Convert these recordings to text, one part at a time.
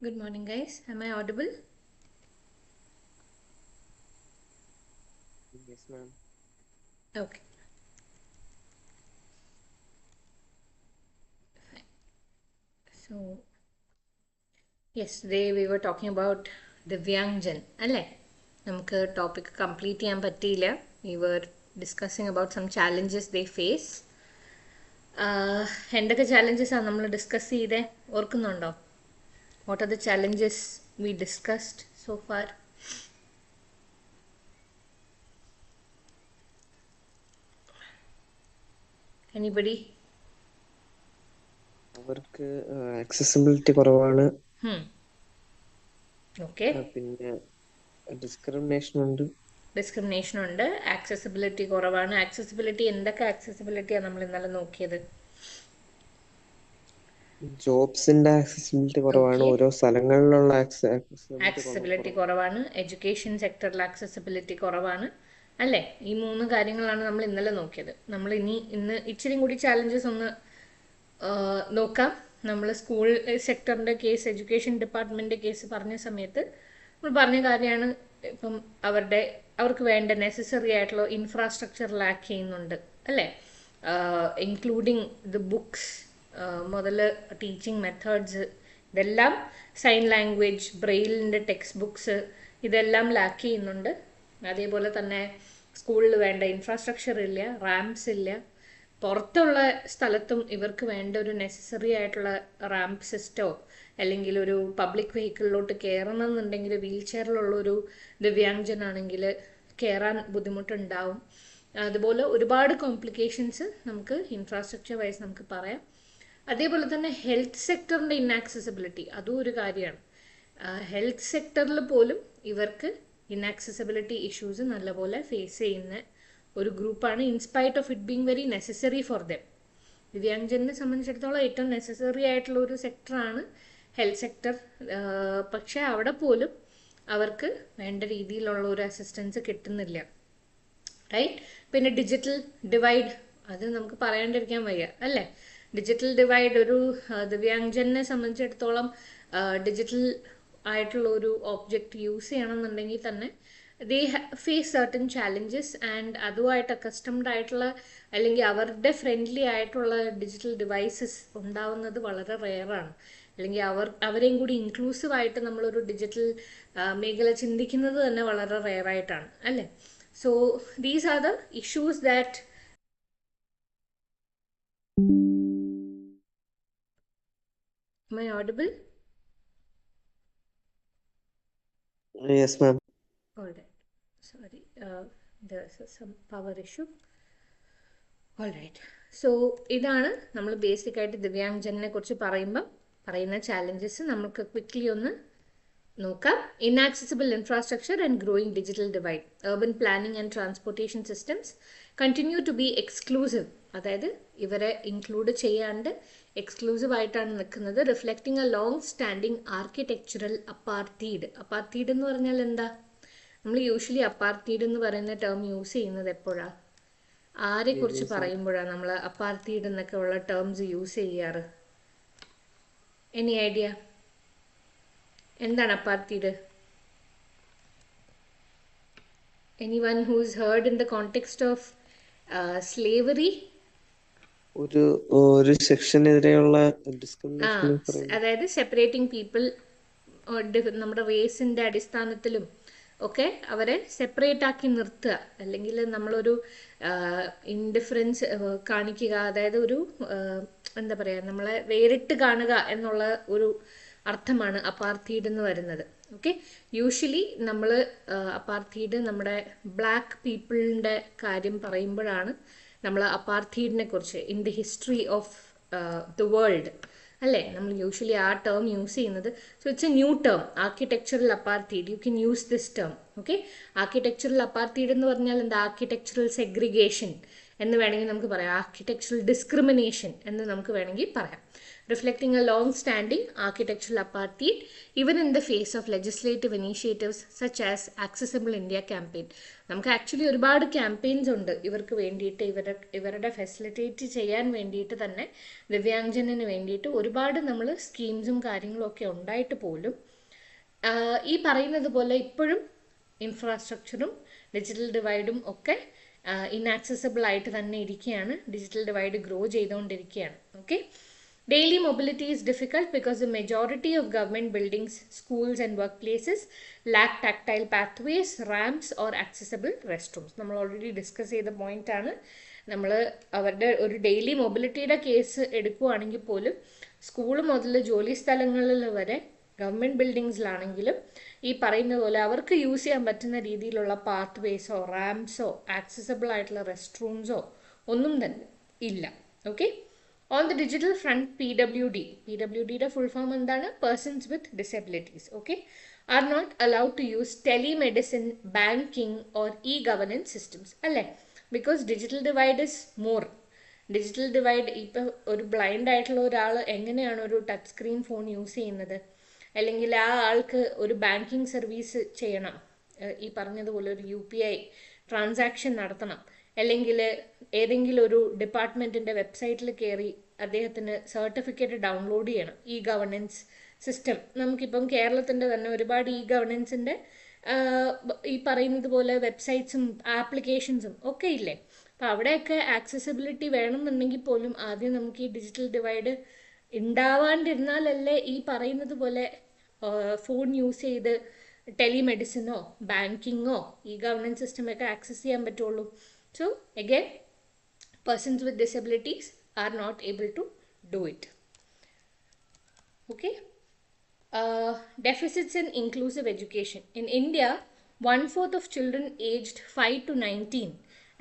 Good morning, guys. Am I audible? Yes, ma'am. Okay. Fine. So, yesterday we were talking about Divyangjan. അല്ലേ നമുക്ക് topic complete ചെയ്യാൻ പറ്റിയില്ല. We were discussing about some challenges they face. എന്തൊക്കെ challenges ആണ് നമ്മൾ discuss ചെയ്തേ ഓർക്കുന്നുണ്ടോ? What are the challenges we discussed so far? Anybody? അവർക്ക് ആക്സസിബിലിറ്റി കുറവാണ്. Okay. പിന്നെ ഡിസ്ക്രിമിനേഷൻ ഉണ്ട്. ഡിസ്ക്രിമിനേഷൻ ഉണ്ട്, ആക്സസിബിലിറ്റി കുറവാണ്. ആക്സസിബിലിറ്റി എന്തൊക്കെ ആക്സസിബിലിറ്റിയാണ് നമ്മൾ ഇന്നലെ നോക്കിയത്? ജോബ്സിന്റെ ആക്സസിബിലിറ്റി കുറവാണ്. Okay. ഓരോ സ്ഥലങ്ങളിലുള്ള ആക്സസിബിലിറ്റി കുറവാണ്. എഡ്യൂക്കേഷൻ സെക്ടറിൽ ആക്സസിബിലിറ്റി കുറവാണ് അല്ലേ? ഈ 3 കാര്യങ്ങളാണ് നമ്മൾ ഇന്നലെ നോക്കിയത്. നമ്മൾ ഇന്ന് ഇച്ചിരി കൂടി ചാലഞ്ചസ് ഒന്ന് നോക്കാം. നമ്മൾ സ്കൂൾ സെക്ടറിൻ്റെ കേസ്, എഡ്യൂക്കേഷൻ ഡിപ്പാർട്ട്മെൻറ്റിൻ്റെ കേസ് പറഞ്ഞ സമയത്ത് നമ്മൾ പറഞ്ഞ കാര്യമാണ്. ഇപ്പം അവർക്ക് വേണ്ട നെസസറി ആയിട്ടുള്ള ഇൻഫ്രാസ്ട്രക്ചർ ലാക്ക് ചെയ്യുന്നുണ്ട് അല്ലേ? ഇൻക്ലൂഡിങ് ദ ബുക്സ് മുതൽ ടീച്ചിങ് മെത്തേഡ്സ്, ഇതെല്ലാം സൈൻ ലാംഗ്വേജ്, ബ്രെയിലിൻ്റെ ടെക്സ്റ്റ് ബുക്സ്, ഇതെല്ലാം ലാക്ക് ചെയ്യുന്നുണ്ട്. അതേപോലെ തന്നെ സ്കൂളിൽ വേണ്ട ഇൻഫ്രാസ്ട്രക്ചർ ഇല്ല, റാംപ്സ് ഇല്ല. പുറത്തുള്ള സ്ഥലത്തും ഇവർക്ക് വേണ്ട ഒരു നെസസറി ആയിട്ടുള്ള റാമ്പ് സിസ്റ്റോ അല്ലെങ്കിൽ ഒരു പബ്ലിക് വെഹിക്കിളിലോട്ട് കയറണമെന്നുണ്ടെങ്കിൽ വീൽ ചെയറിലുള്ളൊരു ദിവ്യാംഗജനാണെങ്കിൽ കയറാൻ ബുദ്ധിമുട്ടുണ്ടാവും. അതുപോലെ ഒരുപാട് കോംപ്ലിക്കേഷൻസ് നമുക്ക് ഇൻഫ്രാസ്ട്രക്ചർ വൈസ് നമുക്ക് പറയാം. അതേപോലെ തന്നെ ഹെൽത്ത് സെക്ടറിൻ്റെ ഇന്നാക്സസിബിലിറ്റി അതും ഒരു കാര്യമാണ്. ഹെൽത്ത് സെക്ടറിൽ പോലും ഇവർക്ക് ഇന്നാക്സസിബിലിറ്റി ഇഷ്യൂസ് നല്ലപോലെ ഫേസ് ചെയ്യുന്ന ഒരു ഗ്രൂപ്പാണ്, in spite of it being very necessary for them. ദിവ്യാംഗജനെ സംബന്ധിച്ചിടത്തോളം ഏറ്റവും നെസസറി ആയിട്ടുള്ള ഒരു സെക്ടറാണ് ഹെൽത്ത് സെക്ടർ. പക്ഷേ അവിടെ പോലും അവർക്ക് വേണ്ട രീതിയിലുള്ള ഒരു അസിസ്റ്റൻസ് കിട്ടുന്നില്ല, റൈറ്റ്? പിന്നെ ഡിജിറ്റൽ ഡിവൈഡ്, അത് നമുക്ക് പറയാണ്ടിരിക്കാൻ വയ്യ അല്ലേ? ഡിജിറ്റൽ ഡിവൈഡ് ഒരു ദിവ്യാംഗജനെ സംബന്ധിച്ചിടത്തോളം ഡിജിറ്റൽ ആയിട്ടുള്ള ഒരു ഓബ്ജക്റ്റ് യൂസ് ചെയ്യണമെന്നുണ്ടെങ്കിൽ തന്നെ they face certain challenges. And അതുമായിട്ട് അക്കസ്റ്റംഡ് ആയിട്ടുള്ള അല്ലെങ്കിൽ അവരുടെ ഫ്രണ്ട്ലി ആയിട്ടുള്ള ഡിജിറ്റൽ ഡിവൈസസ് ഉണ്ടാവുന്നത് വളരെ റെയറാണ്. അല്ലെങ്കിൽ അവരെയും കൂടി ഇൻക്ലൂസീവ് ആയിട്ട് നമ്മളൊരു ഡിജിറ്റൽ മേഖല ചിന്തിക്കുന്നത് തന്നെ വളരെ റെയറായിട്ടാണ് അല്ലേ? So these are the issues that Am I audible? Yes, ma'am. All right. Sorry, there's some power issue. All right. So ഇതാണ് നമ്മൾ ബേസിക് ആയിട്ട് ദിവ്യാംഗജനെ കുറിച്ച് പറയുന്ന ചാലഞ്ചസ്. നമുക്ക് ക്വിക്ക്ലി ഒന്ന് നോക്കാം. Inaccessible infrastructure and growing digital divide. urban planning and transportation systems continue to be exclusive. അതായത് ഇവരെ ഇൻക്ലൂഡ് ചെയ്യാണ്ട് എക്സ്ക്ലൂസീവ് ആയിട്ടാണ് നിൽക്കുന്നത്. Reflecting a long standing architectural apartheid. Apartheid എന്ന് പറഞ്ഞാൽ എന്താ? നമ്മൾ യൂഷ്വലി അപ്പാർത്തീഡ് എന്ന് പറയുന്ന ടേം യൂസ് ചെയ്യുന്നത് എപ്പോഴാണ്? ആരെക്കുറിച്ച് പറയുമ്പോഴാണ് നമ്മൾ അപ്പാർത്തീഡ് എന്നൊക്കെ ഉള്ള ടേംസ് യൂസ് ചെയ്യാറ്? Any idea? എന്താണ് apartheid? Anyone who's heard in the context of slavery? ഒരു സെക്ഷനെതിരെയുള്ള ഡിസ്ക്രിമിനേഷൻ, അതായത് സെപ്പറേറ്റിംഗ് പീപ്പിൾ നമ്മുടെ റേസിൻ്റെ അടിസ്ഥാനത്തിലും ഒക്കെ അവരെ സെപ്പറേറ്റ് ആക്കി നിർത്തുക, അല്ലെങ്കിൽ നമ്മളൊരു ഇൻഡിഫറൻസ് കാണിക്കുക, അതായത് ഒരു എന്താ പറയുക, നമ്മളെ വേറിട്ട് കാണുക എന്നുള്ള ഒരു അർത്ഥമാണ് അപ്പാർത്തീഡ് എന്ന് വരുന്നത്. ഓക്കെ, യൂഷ്വലി നമ്മൾ അപ്പാർത്തീഡ് നമ്മുടെ ബ്ലാക്ക് പീപ്പിളിൻ്റെ കാര്യം പറയുമ്പോഴാണ് നമ്മൾ അപ്പാർത്തീഡിനെ കുറിച്ച് in the history of the world അല്ലേ നമ്മൾ യൂഷ്വലി ആ ടേം യൂസ് ചെയ്യുന്നത്. So it's A new term, architectural apartheid. You can use this term. Okay, architectural apartheid എന്ന് പറഞ്ഞാൽ എന്താ? ആർക്കിടെക്ചറൽ സെഗ്രിഗേഷൻ എന്ന് വേണമെങ്കിൽ നമുക്ക് പറയാം. ആർക്കിടെക്ചറൽ ഡിസ്ക്രിമിനേഷൻ എന്ന് നമുക്ക് വേണമെങ്കിൽ പറയാം. Reflecting a long-standing architectural apartheid even in the face of legislative initiatives such as Accessible India campaign. നമുക്ക് ആക്ച്വലി ഒരുപാട് ക്യാമ്പയിൻസ് ഉണ്ട് ഇവർക്ക് വേണ്ടിയിട്ട്, ഇവരുടെ ഫെസിലിറ്റേറ്റ് ചെയ്യാൻ വേണ്ടിയിട്ട് തന്നെ, ദിവ്യാംഗജനന് വേണ്ടിയിട്ട് ഒരുപാട് നമ്മൾ സ്കീംസും കാര്യങ്ങളും ഒക്കെ ഉണ്ടായിട്ട് പോലും ഈ പറയുന്നത് പോലെ ഇപ്പോഴും ഇൻഫ്രാസ്ട്രക്ചറും ഡിജിറ്റൽ ഡിവൈഡും ഒക്കെ ഇനാക്സസിബിൾ ആയിട്ട് തന്നെ ഇരിക്കുകയാണ്. ഡിജിറ്റൽ ഡിവൈഡ് ഗ്രോ ചെയ്തുകൊണ്ടിരിക്കുകയാണ്. Okay, daily mobility is difficult because the majority of government buildings, schools and workplaces lack tactile pathways, ramps or accessible restrooms. നമ്മൾ ഓൾറെഡി ഡിസ്കസ് ചെയ്ത പോയിന്റ് ആണ്. നമ്മൾ അവരുടെ ഒരു ഡെയിലി മൊബിലിറ്റിയുടെ കേസ് എടുക്കുകയാണെങ്കിൽ പോലും സ്കൂൾ മുതൽ ജോലി സ്ഥലങ്ങളിൽ വരെ ഗവൺമെൻറ് ബിൽഡിങ്സിലാണെങ്കിലും ഈ പറയുന്ന പോലെ അവർക്ക് യൂസ് ചെയ്യാൻ പറ്റുന്ന രീതിയിലുള്ള പാത്വേസോ റാംപ്സോ ആക്സസിബിൾ ആയിട്ടുള്ള റെസ്റ്റ് റൂംസോ ഒന്നും തന്നെ ഇല്ല. Okay, on the digital front, PwDയുടെ full form എന്താണ്? Persons with Disabilities, okay, are not allowed to use telemedicine, banking or e-governance systems. അല്ലേ? Because digital divide is more. Digital divide ഇപ്പോൾ ഒരു ബ്ലൈൻഡ് ആയിട്ടുള്ള ഒരാൾ എങ്ങനെയാണ് ഒരു ടച്ച് സ്ക്രീൻ ഫോൺ യൂസ് ചെയ്യുന്നത്, അല്ലെങ്കിൽ ആ ആൾക്ക് ഒരു ബാങ്കിങ് സർവീസ് ചെയ്യണം, ഈ പറഞ്ഞതുപോലെ ഒരു UPI ട്രാൻസാക്ഷൻ നടത്തണം, അല്ലെങ്കിൽ ഏതെങ്കിലും ഒരു ഡിപ്പാർട്ട്മെൻറ്റിൻ്റെ വെബ്സൈറ്റിൽ കയറി അദ്ദേഹത്തിന് സർട്ടിഫിക്കറ്റ് ഡൗൺലോഡ് ചെയ്യണം, ഇ ഗവർണൻസ് സിസ്റ്റം. നമുക്കിപ്പം കേരളത്തിൻ്റെ തന്നെ ഒരുപാട് ഇ ഗവർണൻസിൻ്റെ ഈ പറയുന്നത് പോലെ വെബ്സൈറ്റ്സും ആപ്ലിക്കേഷൻസും ഒക്കെ ഇല്ലേ. അപ്പോൾ അവിടെയൊക്കെ ആക്സസിബിലിറ്റി വേണമെന്നുണ്ടെങ്കിൽ പോലും ആദ്യം നമുക്ക് ഈ ഡിജിറ്റൽ ഡിവൈഡ് ഉണ്ടാവാണ്ടിരുന്നാലല്ലേ ഈ പറയുന്നത് പോലെ ഫോൺ യൂസ് ചെയ്ത് ടെലിമെഡിസിനോ ബാങ്കിങ്ങോ ഇ ഗവർണൻസ് സിസ്റ്റമൊക്കെ ആക്സസ് ചെയ്യാൻ പറ്റുള്ളൂ. So again, persons with disabilities are not able to do it. Okay. Deficits in inclusive education. In India, 1/4 of children aged 5 to 19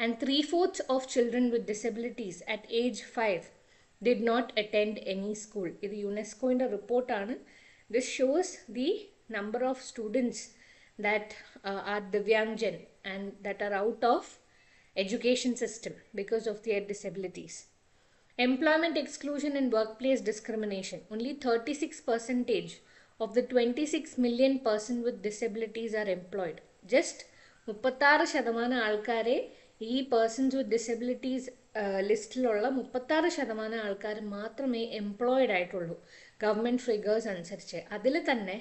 and 3/4 of children with disabilities at age 5 did not attend any school. This is UNESCO in the report. This shows the number of students that are Divyangjan and that are out of education system because of their disabilities. Employment exclusion and workplace discrimination. Only 36% of the 26 million person with disabilities are employed. Just 36% ആൾക്കാരെ ഈ persons with disabilities ലിസ്റ്റിലുള്ള 36% ആൾക്കാർ മാത്രമേ employed ആയിട്ടുള്ളൂ government figures അനുസരിച്ച്. അതിൽ തന്നെ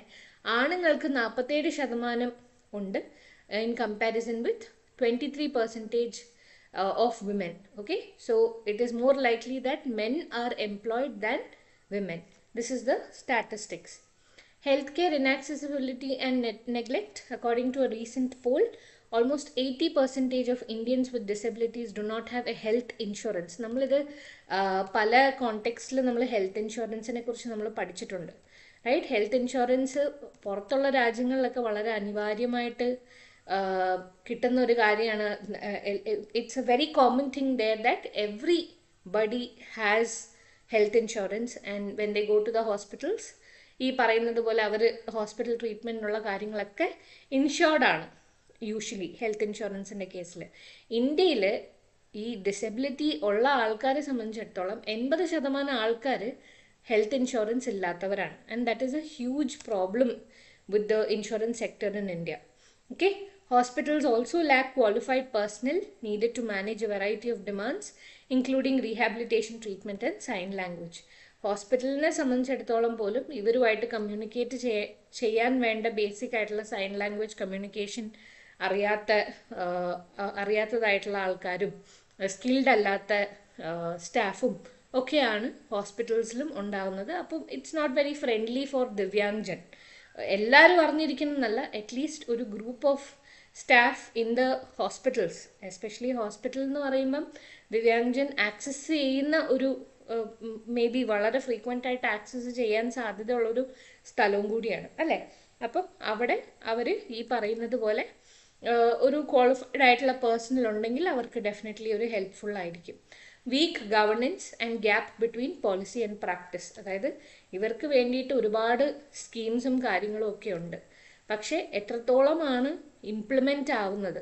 ആണുങ്ങൾക്ക് 47% ഉണ്ട് in comparison with 23% of women. Okay, so it is more likely that men are employed than women. This is the statistics. Healthcare inaccessibility and neglect. According to a recent poll, almost 80% of Indians with disabilities do not have a health insurance. നമ്മളിത് പല കോണ്ടെക്സ്റ്റിൽ നമ്മൾ health ഇൻഷുറൻസിനെ കുറിച്ച് നമ്മൾ പഠിച്ചിട്ടുണ്ട്, right? Health insurance പുറത്തുള്ള രാജ്യങ്ങളിലൊക്കെ വളരെ അനിവാര്യമായിട്ട് കിട്ടുന്ന ഒരു കാര്യമാണ്. It's a very common thing there that everybody has health insurance and when they go to the hospitals ഈ പറയുന്നത് പോലെ അവർ ഹോസ്പിറ്റൽ ട്രീറ്റ്മെൻറ്റിനുള്ള കാര്യങ്ങളൊക്കെ ഇൻഷുർഡാണ് യൂഷ്വലി ഹെൽത്ത് ഇൻഷുറൻസിൻ്റെ കേസിൽ. ഇന്ത്യയിൽ ഈ ഡിസബിലിറ്റി ഉള്ള ആൾക്കാരെ സംബന്ധിച്ചിടത്തോളം 80% ആൾക്കാർ ഹെൽത്ത് ഇൻഷുറൻസ് ഇല്ലാത്തവരാണ്. And that is a huge problem with the insurance sector in India. Okay, hospitals also lack qualified personnel needed to manage a variety of demands, including rehabilitation, treatment and sign language. ഹോസ്പിറ്റലിനെ സംബന്ധിച്ചിടത്തോളം പോലും ഇവരുമായിട്ട് communicate ചെയ്യാൻ വേണ്ട basic ആയിട്ടുള്ള sign language communication അറിയാത്തതായിട്ടുള്ള ആൾക്കാരും skilled അല്ലാത്ത സ്റ്റാഫും ഒക്കെയാണ് ഹോസ്പിറ്റൽസിലും ഉണ്ടാകുന്നത്. അപ്പം it's not very friendly for Divyangjan. എല്ലാവരും അറിഞ്ഞിരിക്കുന്നതല്ല, അറ്റ്ലീസ്റ്റ് ഒരു group of staff in the hospitals, especially hospital എന്ന് പറയുമ്പം ദിവ്യാംഗജൻ ആക്സസ് ചെയ്യുന്ന ഒരു മേ ബി വളരെ ഫ്രീക്വൻ്റ് ആയിട്ട് ആക്സസ് ചെയ്യാൻ സാധ്യതയുള്ളൊരു സ്ഥലവും കൂടിയാണ്, അല്ലേ? അപ്പം അവിടെ അവർ ഈ പറയുന്നത് പോലെ ഒരു ക്വാളിഫൈഡ് ആയിട്ടുള്ള പേഴ്സണൽ ഉണ്ടെങ്കിൽ അവർക്ക് ഡെഫിനറ്റ്ലി ഒരു ഹെൽപ്ഫുൾ ആയിരിക്കും. Weak governance and gap between policy and practice. അതായത് ഇവർക്ക് വേണ്ടിയിട്ട് ഒരുപാട് സ്കീംസും കാര്യങ്ങളും ഒക്കെ ഉണ്ട്, പക്ഷേ എത്രത്തോളമാണ് ഇംപ്ലിമെൻ്റ് ആവുന്നത്,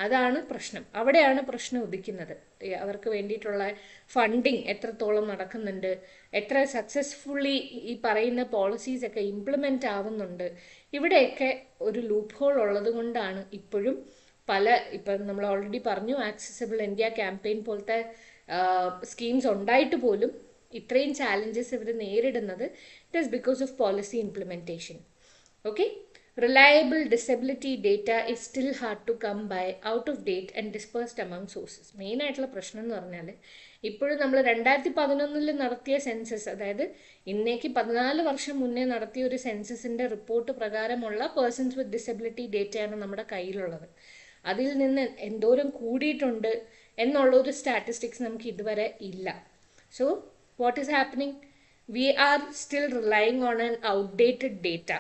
അതാണ് പ്രശ്നം. അവിടെയാണ് പ്രശ്നം ഉദിക്കുന്നത്. അവർക്ക് വേണ്ടിയിട്ടുള്ള ഫണ്ടിങ് എത്രത്തോളം നടക്കുന്നുണ്ട്, എത്ര സക്സസ്ഫുള്ളി ഈ പറയുന്ന പോളിസീസ് ഒക്കെ ഇംപ്ലിമെൻ്റ് ആവുന്നുണ്ട്, ഇവിടെയൊക്കെ ഒരു ലൂപ്പ് ഹോൾ ഉള്ളത് കൊണ്ടാണ് ഇപ്പോഴും ഇപ്പം നമ്മൾ ഓൾറെഡി പറഞ്ഞു ആക്സസിബിൾ ഇന്ത്യ ക്യാമ്പയിൻ പോലത്തെ സ്കീംസ് ഉണ്ടായിട്ട് പോലും ഇത്രയും ചാലഞ്ചസ് ഇവർ നേരിടുന്നത്. It is because of policy implementation. Okay, reliable disability data is still hard to come by, out of date and dispersed among sources. Main ആയിട്ടുള്ള പ്രശ്നം എന്ന് പറഞ്ഞാൽ ഇപ്പോഴും നമ്മൾ 2011 നടത്തിയ സെൻസസ്, അതായത് ഇന്നേക്ക് 14 വർഷം മുന്നേ നടത്തിയ ഒരു സെൻസസിൻ്റെ റിപ്പോർട്ട് പ്രകാരമുള്ള പേഴ്സൺസ് വിത്ത് ഡിസബിലിറ്റി ഡേറ്റയാണ് നമ്മുടെ കയ്യിലുള്ളത്. അതിൽ നിന്ന് എന്തോരം കൂടിയിട്ടുണ്ട് എന്നുള്ള ഒരു സ്റ്റാറ്റിസ്റ്റിക്സ് നമുക്ക് ഇതുവരെ ഇല്ല. So what is happening? We are still relying on an outdated data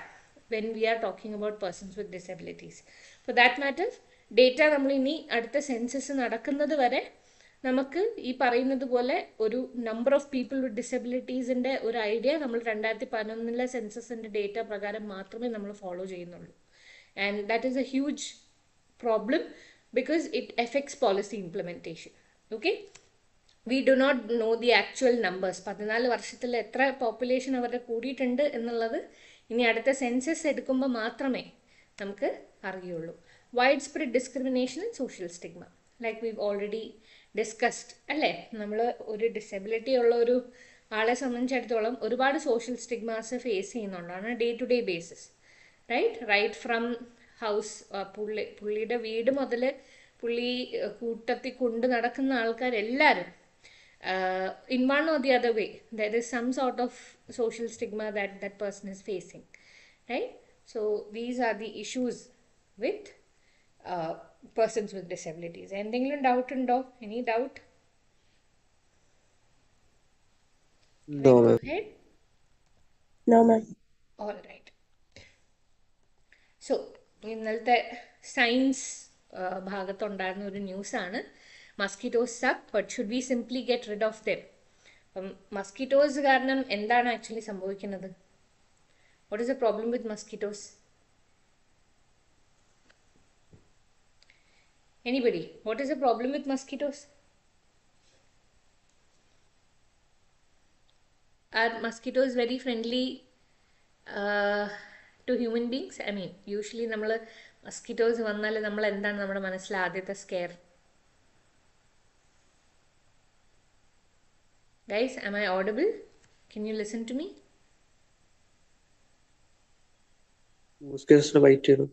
when we are talking about persons with disabilities. For that matter, data നമ്മൾ ഇനി അടുത്ത സെൻസസ് നടക്കുന്നത് വരെ നമുക്ക് ഈ പറയുന്നത് പോലെ ഒരു നമ്പർ ഓഫ് പീപ്പിൾ വിത്ത് ഡിസബിലിറ്റീസിൻ്റെ ഒരു ഐഡിയ നമ്മൾ 2011 സെൻസസിൻ്റെ ഡേറ്റ പ്രകാരം മാത്രമേ നമ്മൾ ഫോളോ ചെയ്യുന്നുള്ളൂ. And that is a huge problem because it affects policy implementation. Okay, we do not know the actual numbers. 14 വർഷത്തിൽ എത്ര പോപ്പുലേഷൻ അവരുടെ കൂടിയിട്ടുണ്ട് എന്നുള്ളത് ഇനി അടുത്ത സെൻസസ് എടുക്കുമ്പോൾ മാത്രമേ നമുക്ക് അറിയുള്ളൂ. Widespread discrimination and social stigma, like we already discussed അല്ലേ. നമ്മൾ ഒരു ഡിസബിലിറ്റി ഉള്ള ഒരു ആളെ സംബന്ധിച്ചിടത്തോളം ഒരുപാട് സോഷ്യൽ സ്റ്റിഗ്മാസ് ഫേസ് ചെയ്യുന്നുണ്ടാണ് day to day basis. Right from house, പുള്ളിയുടെ വീട് മുതൽ പുള്ളി കൂട്ടത്തിൽ കൊണ്ട് നടക്കുന്ന ആൾക്കാരെല്ലാവരും in one or the other way there is some sort of social stigma that that person is facing, right? So these are the issues with persons with disabilities. Endengalum doubt undo? Any doubt? No, ma'am. No, ma'am. All right. So ഇന്നലത്തെ science ഭാഗത്തുണ്ടായിരുന്ന ഒരു ന്യൂസാണ്. Mosquitoes suck, but should we simply get rid of them? Mosquitoes കാരണം എന്താണ് actually സംഭവിക്കുന്നത്? What is the problem with mosquitoes? Anybody? What is the problem with mosquitoes? Are mosquitoes very friendly to human beings? I mean, usually നമ്മൾ mosquitoes വന്നാൽ നമ്മൾ എന്താണ് നമ്മുടെ മനസ്സിൽ ആദ്യത്തെ scare? Guys, am I audible? Can you listen to me? Mosquitoes bite ചെയ്യണം.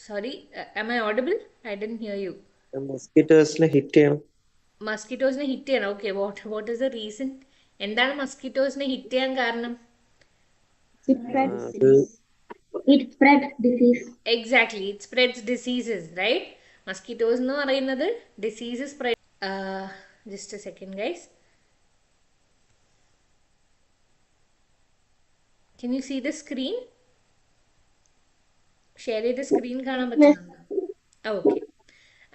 Sorry, am I audible? I didn't hear you. Mosquitoesനെ hit ചെയ്യണം. മസ്കിറ്റോസിനെ ഹിറ്റ് ചെയ്യണം. Okay, what is the reason? എന്താണ് മസ്കിറ്റോസിനെ ഹിറ്റ് ചെയ്യാൻ കാരണം? It spreads disease. Exactly, it spreads diseases, right? Mosquitoes എന്ന് പറയുന്നത് diseases spread. Just a second, guys. Can you see the screen? Share ചെയ്ത സ്ക്രീൻ കാണാൻ പറ്റുന്നുണ്ടോ? ഓക്കെ,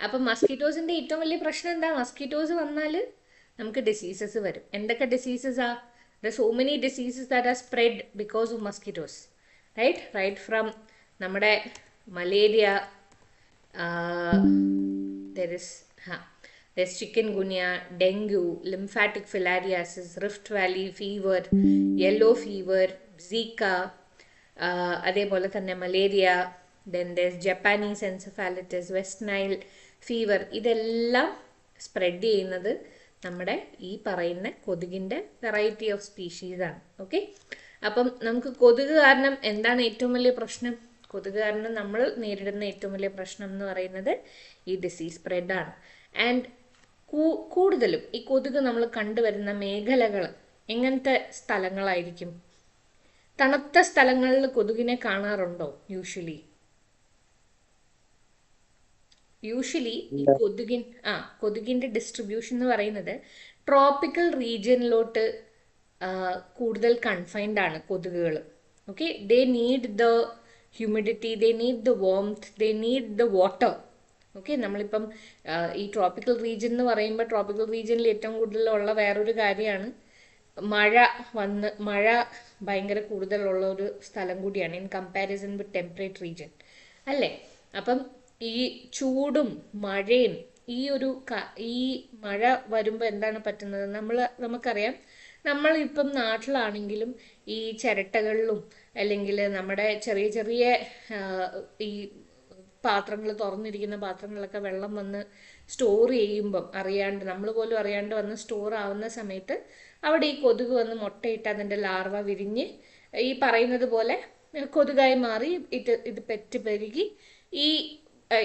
അപ്പം മസ്കിറ്റോസിൻ്റെ ഏറ്റവും വലിയ പ്രശ്നം എന്താ? മസ്കിറ്റോസ് വന്നാൽ നമുക്ക് ഡിസീസസ് വരും. എന്തൊക്കെ ഡിസീസസാ? There so many diseases that are spread because of mosquitoes, right from നമ്മുടെ malaria, there's chikungunya, dengue, lymphatic filariasis, Rift Valley fever, yellow fever, Zika, അതേപോലെ തന്നെ malaria, then there's Japanese encephalitis, West Nile fever. ഇതെല്ലാം spread ചെയ്യുന്നത് നമ്മുടെ ഈ പറയുന്ന കൊതുകിൻ്റെ variety of സ്പീഷീസാണ്. Okay, അപ്പം നമുക്ക് കൊതുക് കാരണം എന്താണ് ഏറ്റവും വലിയ പ്രശ്നം? കൊതുക് കാരണം നമ്മൾ നേരിടുന്ന ഏറ്റവും വലിയ പ്രശ്നം എന്ന് പറയുന്നത് ഈ ഡിസീസ് സ്പ്രെഡാണ്. ആൻഡ് കൂടുതലും ഈ കൊതുക് നമ്മൾ കണ്ടുവരുന്ന മേഖലകൾ എങ്ങനത്തെ സ്ഥലങ്ങളായിരിക്കും? തണുത്ത സ്ഥലങ്ങളിൽ കൊതുകിനെ കാണാറുണ്ടോ? യൂഷ്വലി ഈ കൊതുകിൻ്റെ ഡിസ്ട്രിബ്യൂഷൻ എന്ന് പറയുന്നത് ട്രോപ്പിക്കൽ റീജിയനിലോട്ട് കൂടുതൽ കൺഫൈൻഡ് ആണ് കൊതുകുകൾ. Okay, they need the humidity, they need the warmth, they need the water. Okay, നമ്മളിപ്പം ഈ ട്രോപ്പിക്കൽ റീജിയൻ എന്ന് പറയുമ്പോൾ ട്രോപ്പിക്കൽ റീജിയനിൽ ഏറ്റവും കൂടുതലുള്ള വേറൊരു കാര്യമാണ് മഴ ഭയങ്കര കൂടുതലുള്ള ഒരു സ്ഥലം കൂടിയാണ് in comparison with temperate region, അല്ലേ? അപ്പം ഈ ചൂടും മഴയും ഈ മഴ വരുമ്പോൾ എന്താണ് പറ്റുന്നത്, നമുക്കറിയാം, നമ്മളിപ്പം നാട്ടിലാണെങ്കിലും ഈ ചിരട്ടകളിലും അല്ലെങ്കിൽ നമ്മുടെ ചെറിയ ചെറിയ ഈ പാത്രങ്ങൾ, തുറന്നിരിക്കുന്ന പാത്രങ്ങളൊക്കെ വെള്ളം വന്ന് സ്റ്റോർ ചെയ്യുമ്പം അറിയാണ്ട്, നമ്മൾ പോലും അറിയാണ്ട് വന്ന് സ്റ്റോർ ആവുന്ന സമയത്ത് അവിടെ ഈ കൊതുക് വന്ന് മുട്ടയിട്ട് അതിൻ്റെ ലാർവ വിരിഞ്ഞ് ഈ പറയുന്നത് പോലെ കൊതുകായി മാറി ഇത് പെറ്റ് പെരുകി ഈ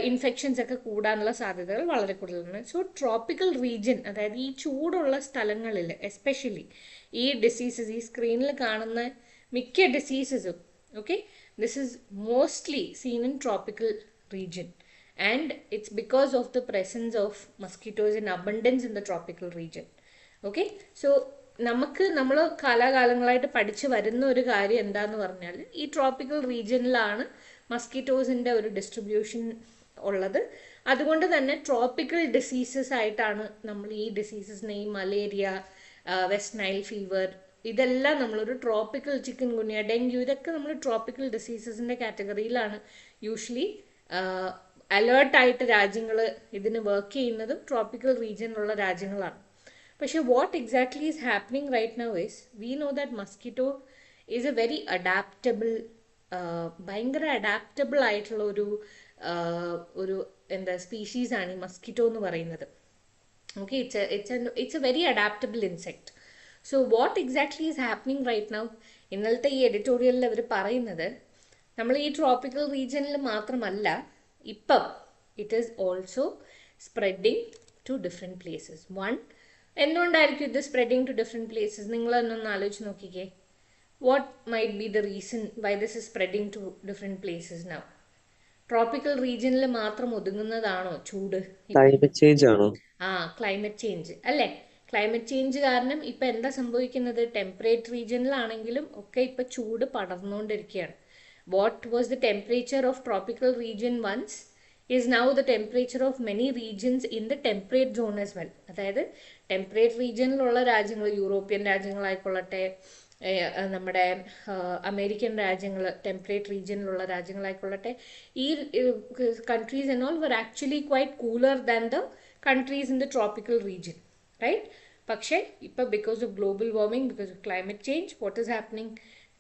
ഇൻഫെക്ഷൻസ് ഒക്കെ കൂടാനുള്ള സാധ്യതകൾ വളരെ കൂടുതലാണ്. സോ ട്രോപ്പിക്കൽ റീജിയൻ, അതായത് ഈ ചൂടുള്ള സ്ഥലങ്ങളിൽ എസ്പെഷ്യലി ഈ ഡിസീസസ്, ഈ സ്ക്രീനിൽ കാണുന്ന മിക്ക ഡിസീസസും, okay, this is mostly seen in tropical region, and it's because of the presence of mosquitoes in abundance in the tropical region. Okay, so നമ്മൾ കാലാകാലങ്ങളായിട്ട് പഠിച്ചു വരുന്ന ഒരു കാര്യം എന്താന്ന് പറഞ്ഞാൽ ഈ ട്രോപ്പിക്കൽ റീജിയനിലാണ് മസ്കിറ്റോസിൻ്റെ ഒരു ഡിസ്ട്രിബ്യൂഷൻ ഉള്ളത്. അതുകൊണ്ട് തന്നെ ട്രോപ്പിക്കൽ ഡിസീസസ് ആയിട്ടാണ് നമ്മൾ ഈ ഡിസീസസിനെ, ഈ മലേറിയ, വെസ്റ്റ് നൈൽ ഫീവർ, ഇതെല്ലാം നമ്മളൊരു ട്രോപ്പിക്കൽ, ചിക്കൻ ഗുനിയ, ഡെങ്കു, ഇതൊക്കെ നമ്മൾ ട്രോപ്പിക്കൽ ഡിസീസസിൻ്റെ കാറ്റഗറിയിലാണ് യൂഷ്വലി അലേർട്ടായിട്ട് രാജ്യങ്ങൾ ഇതിന് വർക്ക് ചെയ്യുന്നതും ട്രോപ്പിക്കൽ റീജിയനിലുള്ള രാജ്യങ്ങളാണ്. പക്ഷേ what exactly is happening right now is we know that mosquito is a very adaptable, ഭയങ്കര അഡാപ്റ്റബിൾ ആയിട്ടുള്ള ഒരു എന്താ സ്പീഷീസാണ് ഈ മസ്കിറ്റോ എന്ന് പറയുന്നത്. Okay, it's a very adaptable insect. So what exactly is happening right now, ഇന്നലത്തെ ഈ എഡിറ്റോറിയലിൽ അവർ പറയുന്നത് നമ്മൾ ഈ ട്രോപ്പിക്കൽ റീജിയനിൽ മാത്രമല്ല, ഇപ്പം it is also spreading to different places. എന്തുകൊണ്ടായിരിക്കും ഇത് സ്പ്രെഡിങ് ടു ഡിഫറെൻറ്റ് പ്ലേസസ്? നിങ്ങൾ തന്നെ ആലോചിച്ച് നോക്കിക്കേ. What might be the reason why this is spreading to different places now? Tropical റീജിയനിൽ മാത്രം ഒതുങ്ങുന്നതാണോ ചൂട്? ക്ലൈമറ്റ് ചേഞ്ച് ആണോ? ക്ലൈമറ്റ് ചേഞ്ച് അല്ലേ? ക്ലൈമറ്റ് ചേഞ്ച് കാരണം ഇപ്പം എന്താ സംഭവിക്കുന്നത്? ടെമ്പറേറ്റ് റീജിയനിലാണെങ്കിലും ഒക്കെ ഇപ്പം ചൂട് പടർന്നുകൊണ്ടിരിക്കുകയാണ്. What was the temperature of tropical region once is now the temperature of many regions in the temperate zone as well. അതായത് ടെമ്പറേറ്റ് റീജിയനിലുള്ള രാജ്യങ്ങൾ, യൂറോപ്യൻ രാജ്യങ്ങളായിക്കൊള്ളട്ടെ, നമ്മുടെ അമേരിക്കൻ രാജ്യങ്ങൾ, ടെമ്പറേറ്റ് റീജിയനിലുള്ള രാജ്യങ്ങളായിക്കൊള്ളട്ടെ, ഈ countries and all were actually quite cooler than the countries in the tropical region, right? പക്ഷേ ഇപ്പം because of global warming, because of climate change, what is happening?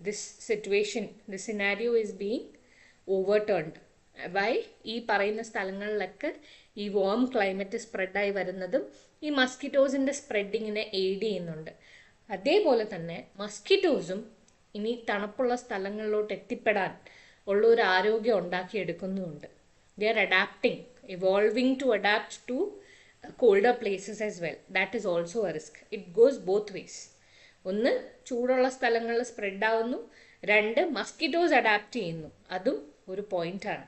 This situation, this scenario is being overturned. By ഈ പറയുന്ന സ്ഥലങ്ങളിലൊക്കെ ഈ warm climate സ്പ്രെഡായി വരുന്നതും ഈ മസ്കിറ്റോസിൻ്റെ സ്പ്രെഡിങ്ങിനെ aid ചെയ്യുന്നുണ്ട്. അതേപോലെ തന്നെ മസ്കിറ്റോസും ഇനി തണുപ്പുള്ള സ്ഥലങ്ങളിലോട്ട് എത്തിപ്പെടാൻ ഉള്ള ഒരു ആരോഗ്യം ഉണ്ടാക്കിയെടുക്കുന്നുമുണ്ട്. They are adapting, evolving to adapt to colder places as well. That is also a risk. It goes both ways. ഒന്ന്, ചൂടുള്ള സ്ഥലങ്ങളിൽ സ്പ്രെഡ് ആവുന്നു, രണ്ട്, മസ്കിറ്റോസ് അഡാപ്റ്റ് ചെയ്യുന്നു, അതും ഒരു പോയിന്റാണ്.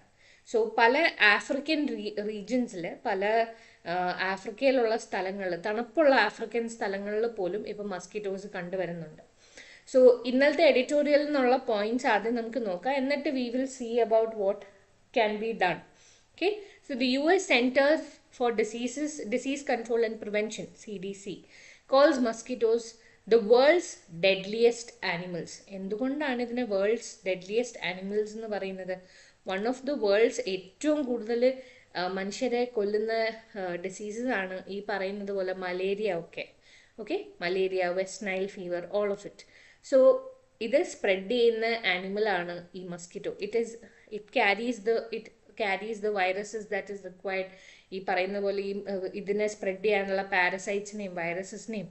സോ പല ആഫ്രിക്കൻ റീജിയൻസിൽ, പല ആഫ്രിക്കയിലുള്ള സ്ഥലങ്ങളിൽ, തണുപ്പുള്ള ആഫ്രിക്കൻ സ്ഥലങ്ങളിൽ പോലും ഇപ്പം മസ്കിറ്റോസ് കണ്ടുവരുന്നുണ്ട്. സോ ഇന്നലത്തെ എഡിറ്റോറിയലിൽ നിന്നുള്ള പോയിന്റ്സ് ആദ്യം നമുക്ക് നോക്കാം, എന്നിട്ട് we will see about what can be done. Okay, so the US Centers for Disease Control and Prevention, CDC, calls mosquitoes the world's deadliest animals. എന്തുകൊണ്ടാണ് ഇതിനെ വേൾഡ്സ് ഡെഡ്ലിയസ്റ്റ് ആനിമൽസ് എന്ന് പറയുന്നത്? വൺ ഓഫ് ദ വേൾഡ്സ് ഏറ്റവും കൂടുതൽ മനുഷ്യരെ കൊല്ലുന്ന diseases ആണ് ഈ പറയുന്നത് പോലെ മലേറിയ ഒക്കെ. Okay, malaria, west Nile fever, all of it. So ഇത് സ്പ്രെഡ് ചെയ്യുന്ന ആനിമലാണ് ഈ mosquito. It carries the viruses that is required. ഈ പറയുന്ന പോലെ ഈ ഇതിനെ സ്പ്രെഡ് ചെയ്യാനുള്ള പാരസൈറ്റ്സിനെയും വൈറസസിനെയും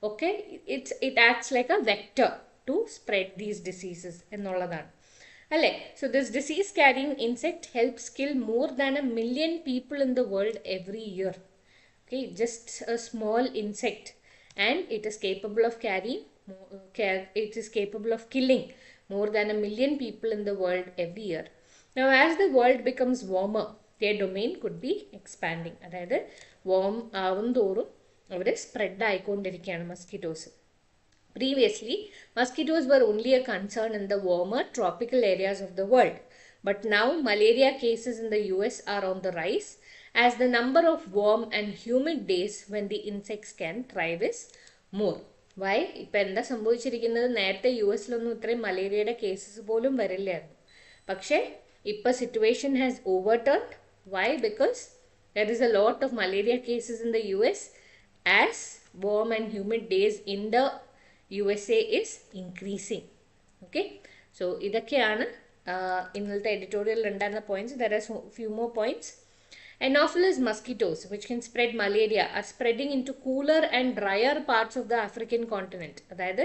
ഒക്കെ it acts like a vector to spread these diseases എന്നുള്ളതാണ് അല്ലേ? So this disease carrying insect helps kill more than 1 million people in the world every year. Okay, just a small insect, and it is capable of killing more than 1 million people in the world every year. Now, as the world becomes warmer, their domain could be expanding. അതായത് warm ആവും തോറും അവർ spread ആയിക്കൊണ്ടിരിക്കുകയാണ് mosquitoes. Previously, mosquitoes were only a concern in the warmer tropical areas of the world. But now, malaria cases in the US are on the rise as the number of warm and humid days when the insects can thrive is more. Why? ഇപ്പം എന്താ സംഭവിച്ചിരിക്കുന്നത്? നേരത്തെ US ലൊന്നും ഇത്രയും മലേറിയയുടെ cases പോലും വരില്ലായിരുന്നു. പക്ഷേ ഇപ്പോൾ situation has overturned. Why? Because there is a lot of malaria cases in the US as warm and humid days in the USA is increasing. Okay, so ഇതൊക്കെയാണ് ഇന്നത്തെ എഡിറ്റോറിയലിൽ ഉണ്ടായിരുന്ന points. There are few more points. Anopheles mosquitoes, which can spread malaria, are spreading into cooler and drier parts of the African continent. അതായത്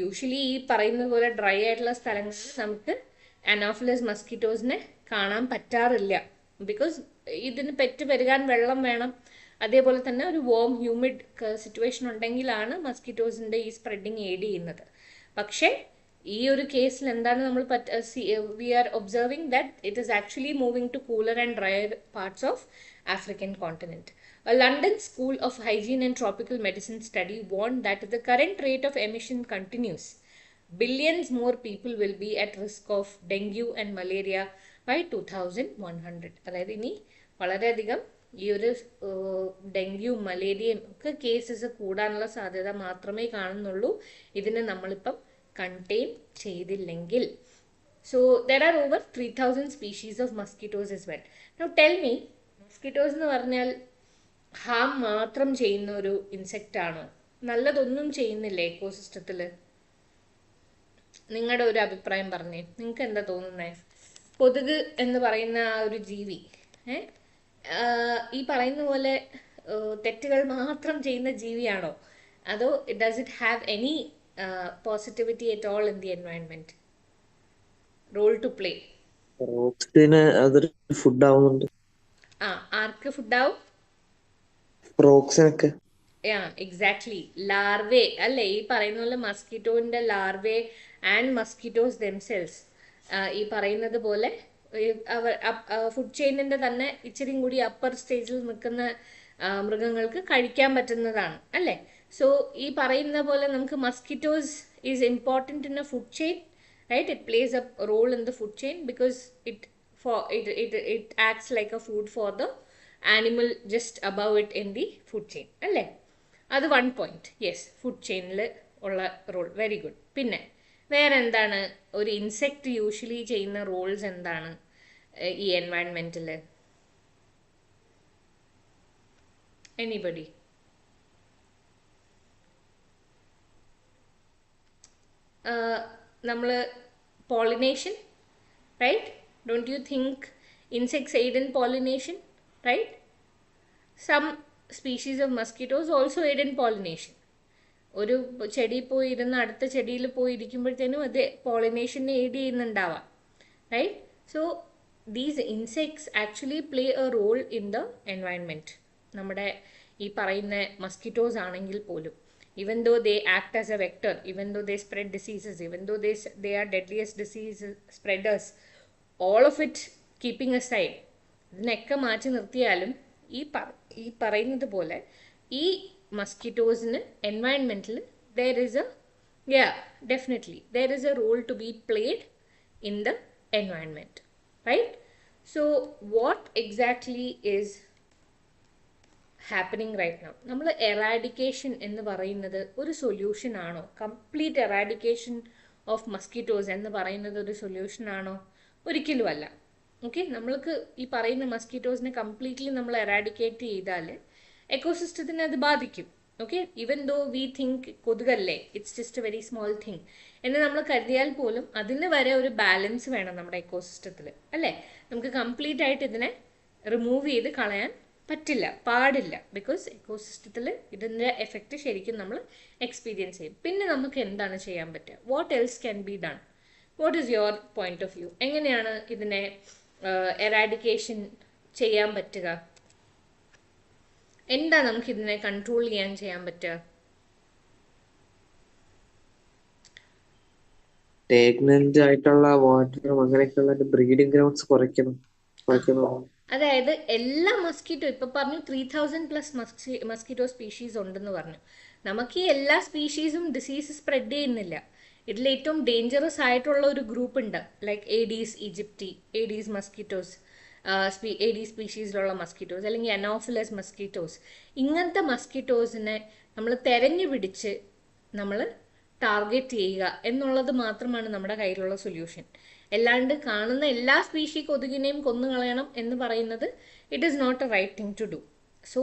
usually ഈ പറയുന്ന പോലെ dry ആയിട്ടുള്ള സ്ഥലങ്ങളിൽ നമുക്ക് അനോഫിലസ് മസ്കിറ്റോസിനെ കാണാൻ പറ്റാറില്ല. ബിക്കോസ് ഇതിന് പെരുകാൻ വെള്ളം വേണം. അതേപോലെ തന്നെ ഒരു വോം ഹ്യൂമിഡ് സിറ്റുവേഷൻ ഉണ്ടെങ്കിലാണ് മസ്കിറ്റോസിൻ്റെ ഈ സ്പ്രെഡിങ് എയ്ഡ് ചെയ്യുന്നത്. പക്ഷേ ഈ ഒരു കേസിൽ എന്താണ് നമ്മൾ we are observing that it is actually moving to cooler and drier parts of African continent. A London School of Hygiene and Tropical Medicine study warned that if the current rate of emission continues, billions more people will be at risk of dengue and malaria by 2100. അതായത് ഇനി വളരെയധികം ഈ ഒരു ഡെങ്ക്യൂ മലേറിയയും ഒക്കെ cases കൂടാനുള്ള സാധ്യത മാത്രമേ കാണുന്നുള്ളൂ ഇതിനെ നമ്മളിപ്പം കണ്ടെയ്ൻ ചെയ്തില്ലെങ്കിൽ. So there are over 3000 species of mosquitoes as well. Now tell me, mosquitoes എന്ന് പറഞ്ഞാൽ ഹാം മാത്രം ചെയ്യുന്ന ഒരു ഇൻസെക്റ്റ് ആണോ? നല്ലതൊന്നും ചെയ്യുന്നില്ല എക്കോസിസ്റ്റത്തിൽ? നിങ്ങളുടെ ഒരു അഭിപ്രായം പറഞ്ഞേ. നിങ്ങൾക്ക് എന്താ തോന്നുന്നേ? കൊതുക് എന്ന് പറയുന്ന ആ ഒരു ജീവി ഈ പറയുന്ന പോലെ തെറ്റുകൾ മാത്രം ചെയ്യുന്ന ജീവിയാണോ? അതോ does it have any positivity at all in the environment? Role to play. റോക്സിന് അതൊരു ഫുഡ് ആവുന്നുണ്ട്. ആർക്ക് ഫുഡാവും? റോക്സിനൊക്കെ. എക്സാക്ട്ലി. ലാർവേ അല്ലേ ഈ പറയുന്ന പോലെ മസ്കിറ്റോന്റെ ലാർവേ ആൻഡ് മസ്കിറ്റോസ് ദെംസെൽസ് ഈ പറയുന്നത് പോലെ ഫുഡ് ചെയിനിന്റെ തന്നെ ഇച്ചിരി കൂടി അപ്പർ സ്റ്റേജിൽ നിൽക്കുന്ന മൃഗങ്ങൾക്ക് കഴിക്കാൻ പറ്റുന്നതാണ് അല്ലേ? സോ ഈ പറയുന്ന പോലെ നമുക്ക് mosquitoes is important in a food chain, right? It plays a role in the food chain because it acts like a food for the animal just above it in the food chain അല്ലേ? അത് 1 point. Yes, food ചെയിനിൽ ഉള്ള role. Very good. പിന്നെ വേറെ എന്താണ് ഒരു insect usually ചെയ്യുന്ന roles എന്താണ് ഈ എൻവയൺമെന്റിൽ? എനിബഡി? നമ്മൾ pollination, right? Don't you think insects aid in pollination, right? Some species of mosquitoes also aid in pollination. ഒരു ചെടി പോയി ഇരുന്ന് അടുത്ത ചെടിയിൽ പോയി ഇരിക്കുമ്പോഴത്തേനും അത് പോളിനേഷനെ എയ്ഡ് ചെയ്യുന്നുണ്ടാവാം, right? So these insects actually play a role in the environment. നമ്മുടെ ഈ പറയുന്ന മസ്കിറ്റോസ് ആണെങ്കിൽ പോലും, even though they act as a vector, even though they spread diseases, even though they are deadliest disease spreaders, all of it keeping aside, ഇതിനൊക്കെ മാറ്റി നിർത്തിയാലും ഈ പറയുന്നത് പോലെ ഈ മസ്കിറ്റോസിന് എൻവയൺമെൻറ്റിൽ there is a role to be played in the environment, right? So what exactly is happening right now? നമ്മൾ eradication എന്ന് പറയുന്നത് ഒരു സൊല്യൂഷൻ ആണോ? കംപ്ലീറ്റ് എറാഡിക്കേഷൻ ഓഫ് മസ്കിറ്റോസ് എന്ന് പറയുന്നത് ഒരു സൊല്യൂഷൻ ആണോ? ഒരിക്കലും അല്ല. ഓക്കെ, നമ്മൾക്ക് ഈ പറയുന്ന മസ്കിറ്റോസിനെ കംപ്ലീറ്റ്ലി നമ്മൾ എറാഡിക്കേറ്റ് ചെയ്താൽ എക്കോസിസ്റ്റത്തിനെ അത് ബാധിക്കും. Okay, even though we think കൊതുകല്ലേ, it's just a very small thing എന്ന് നമ്മൾ കരുതിയാൽ പോലും അതിന് വരെ ഒരു ബാലൻസ് വേണം നമ്മുടെ എക്കോസിസ്റ്റത്തിൽ അല്ലേ? നമുക്ക് കംപ്ലീറ്റ് ആയിട്ട് ഇതിനെ റിമൂവ് ചെയ്ത് കളയാൻ പാടില്ല. ബിക്കോസ് എക്കോസിസ്റ്റത്തിൽ ഇതിൻ്റെ എഫക്റ്റ് ശരിക്കും നമ്മൾ എക്സ്പീരിയൻസ് ചെയ്യും. പിന്നെ നമുക്ക് എന്താണ് ചെയ്യാൻ പറ്റുക? What else can be done? What is your point of view? എങ്ങനെയാണ് ഇതിനെ എറാഡിക്കേഷൻ ചെയ്യാൻ പറ്റുക? എന്താ നമുക്കിതിനെ കൺട്രോൾ ചെയ്യാൻ പറ്റുക? സ്റ്റേഗ്നന്റ് ആയിട്ടുള്ള വാട്ടറും അങ്ങനെയൊക്കെയുള്ള ബ്രീഡിംഗ് ഗ്രൗണ്ട്സ് കുറയ്ക്കണം. അതായത് എല്ലാ മസ്കിറ്റോ ഇപ്പൊ പറഞ്ഞു 3000+ മസ്കിറ്റോ സ്പീഷീസ് ഉണ്ടെന്ന് പറഞ്ഞു. നമുക്ക് ഈ എല്ലാ സ്പീഷീസും ഡിസീസ് സ്പ്രെഡ് ചെയ്യുന്നില്ല. ഇതിൽ ഏറ്റവും ഡേഞ്ചറസ് ആയിട്ടുള്ള ഒരു ഗ്രൂപ്പ് ഉണ്ട്, like Aedes aegypti, Aedes mosquitoes, Aedes സ്പീഷീസിലുള്ള മസ്കിറ്റോസ്, അല്ലെങ്കിൽ അനോഫിലസ് മസ്കിറ്റോസ്. ഇങ്ങനത്തെ മസ്കിറ്റോസിനെ നമ്മൾ തെരഞ്ഞു പിടിച്ച് നമ്മൾ ടാർഗറ്റ് ചെയ്യുക എന്നുള്ളത് മാത്രമാണ് നമ്മുടെ കയ്യിലുള്ള സൊല്യൂഷൻ. അല്ലാണ്ട് കാണുന്ന എല്ലാ സ്പീഷി കൊതുകിനെയും കൊന്നുകളയണം എന്ന് പറയുന്നത് it is not a right thing to do. So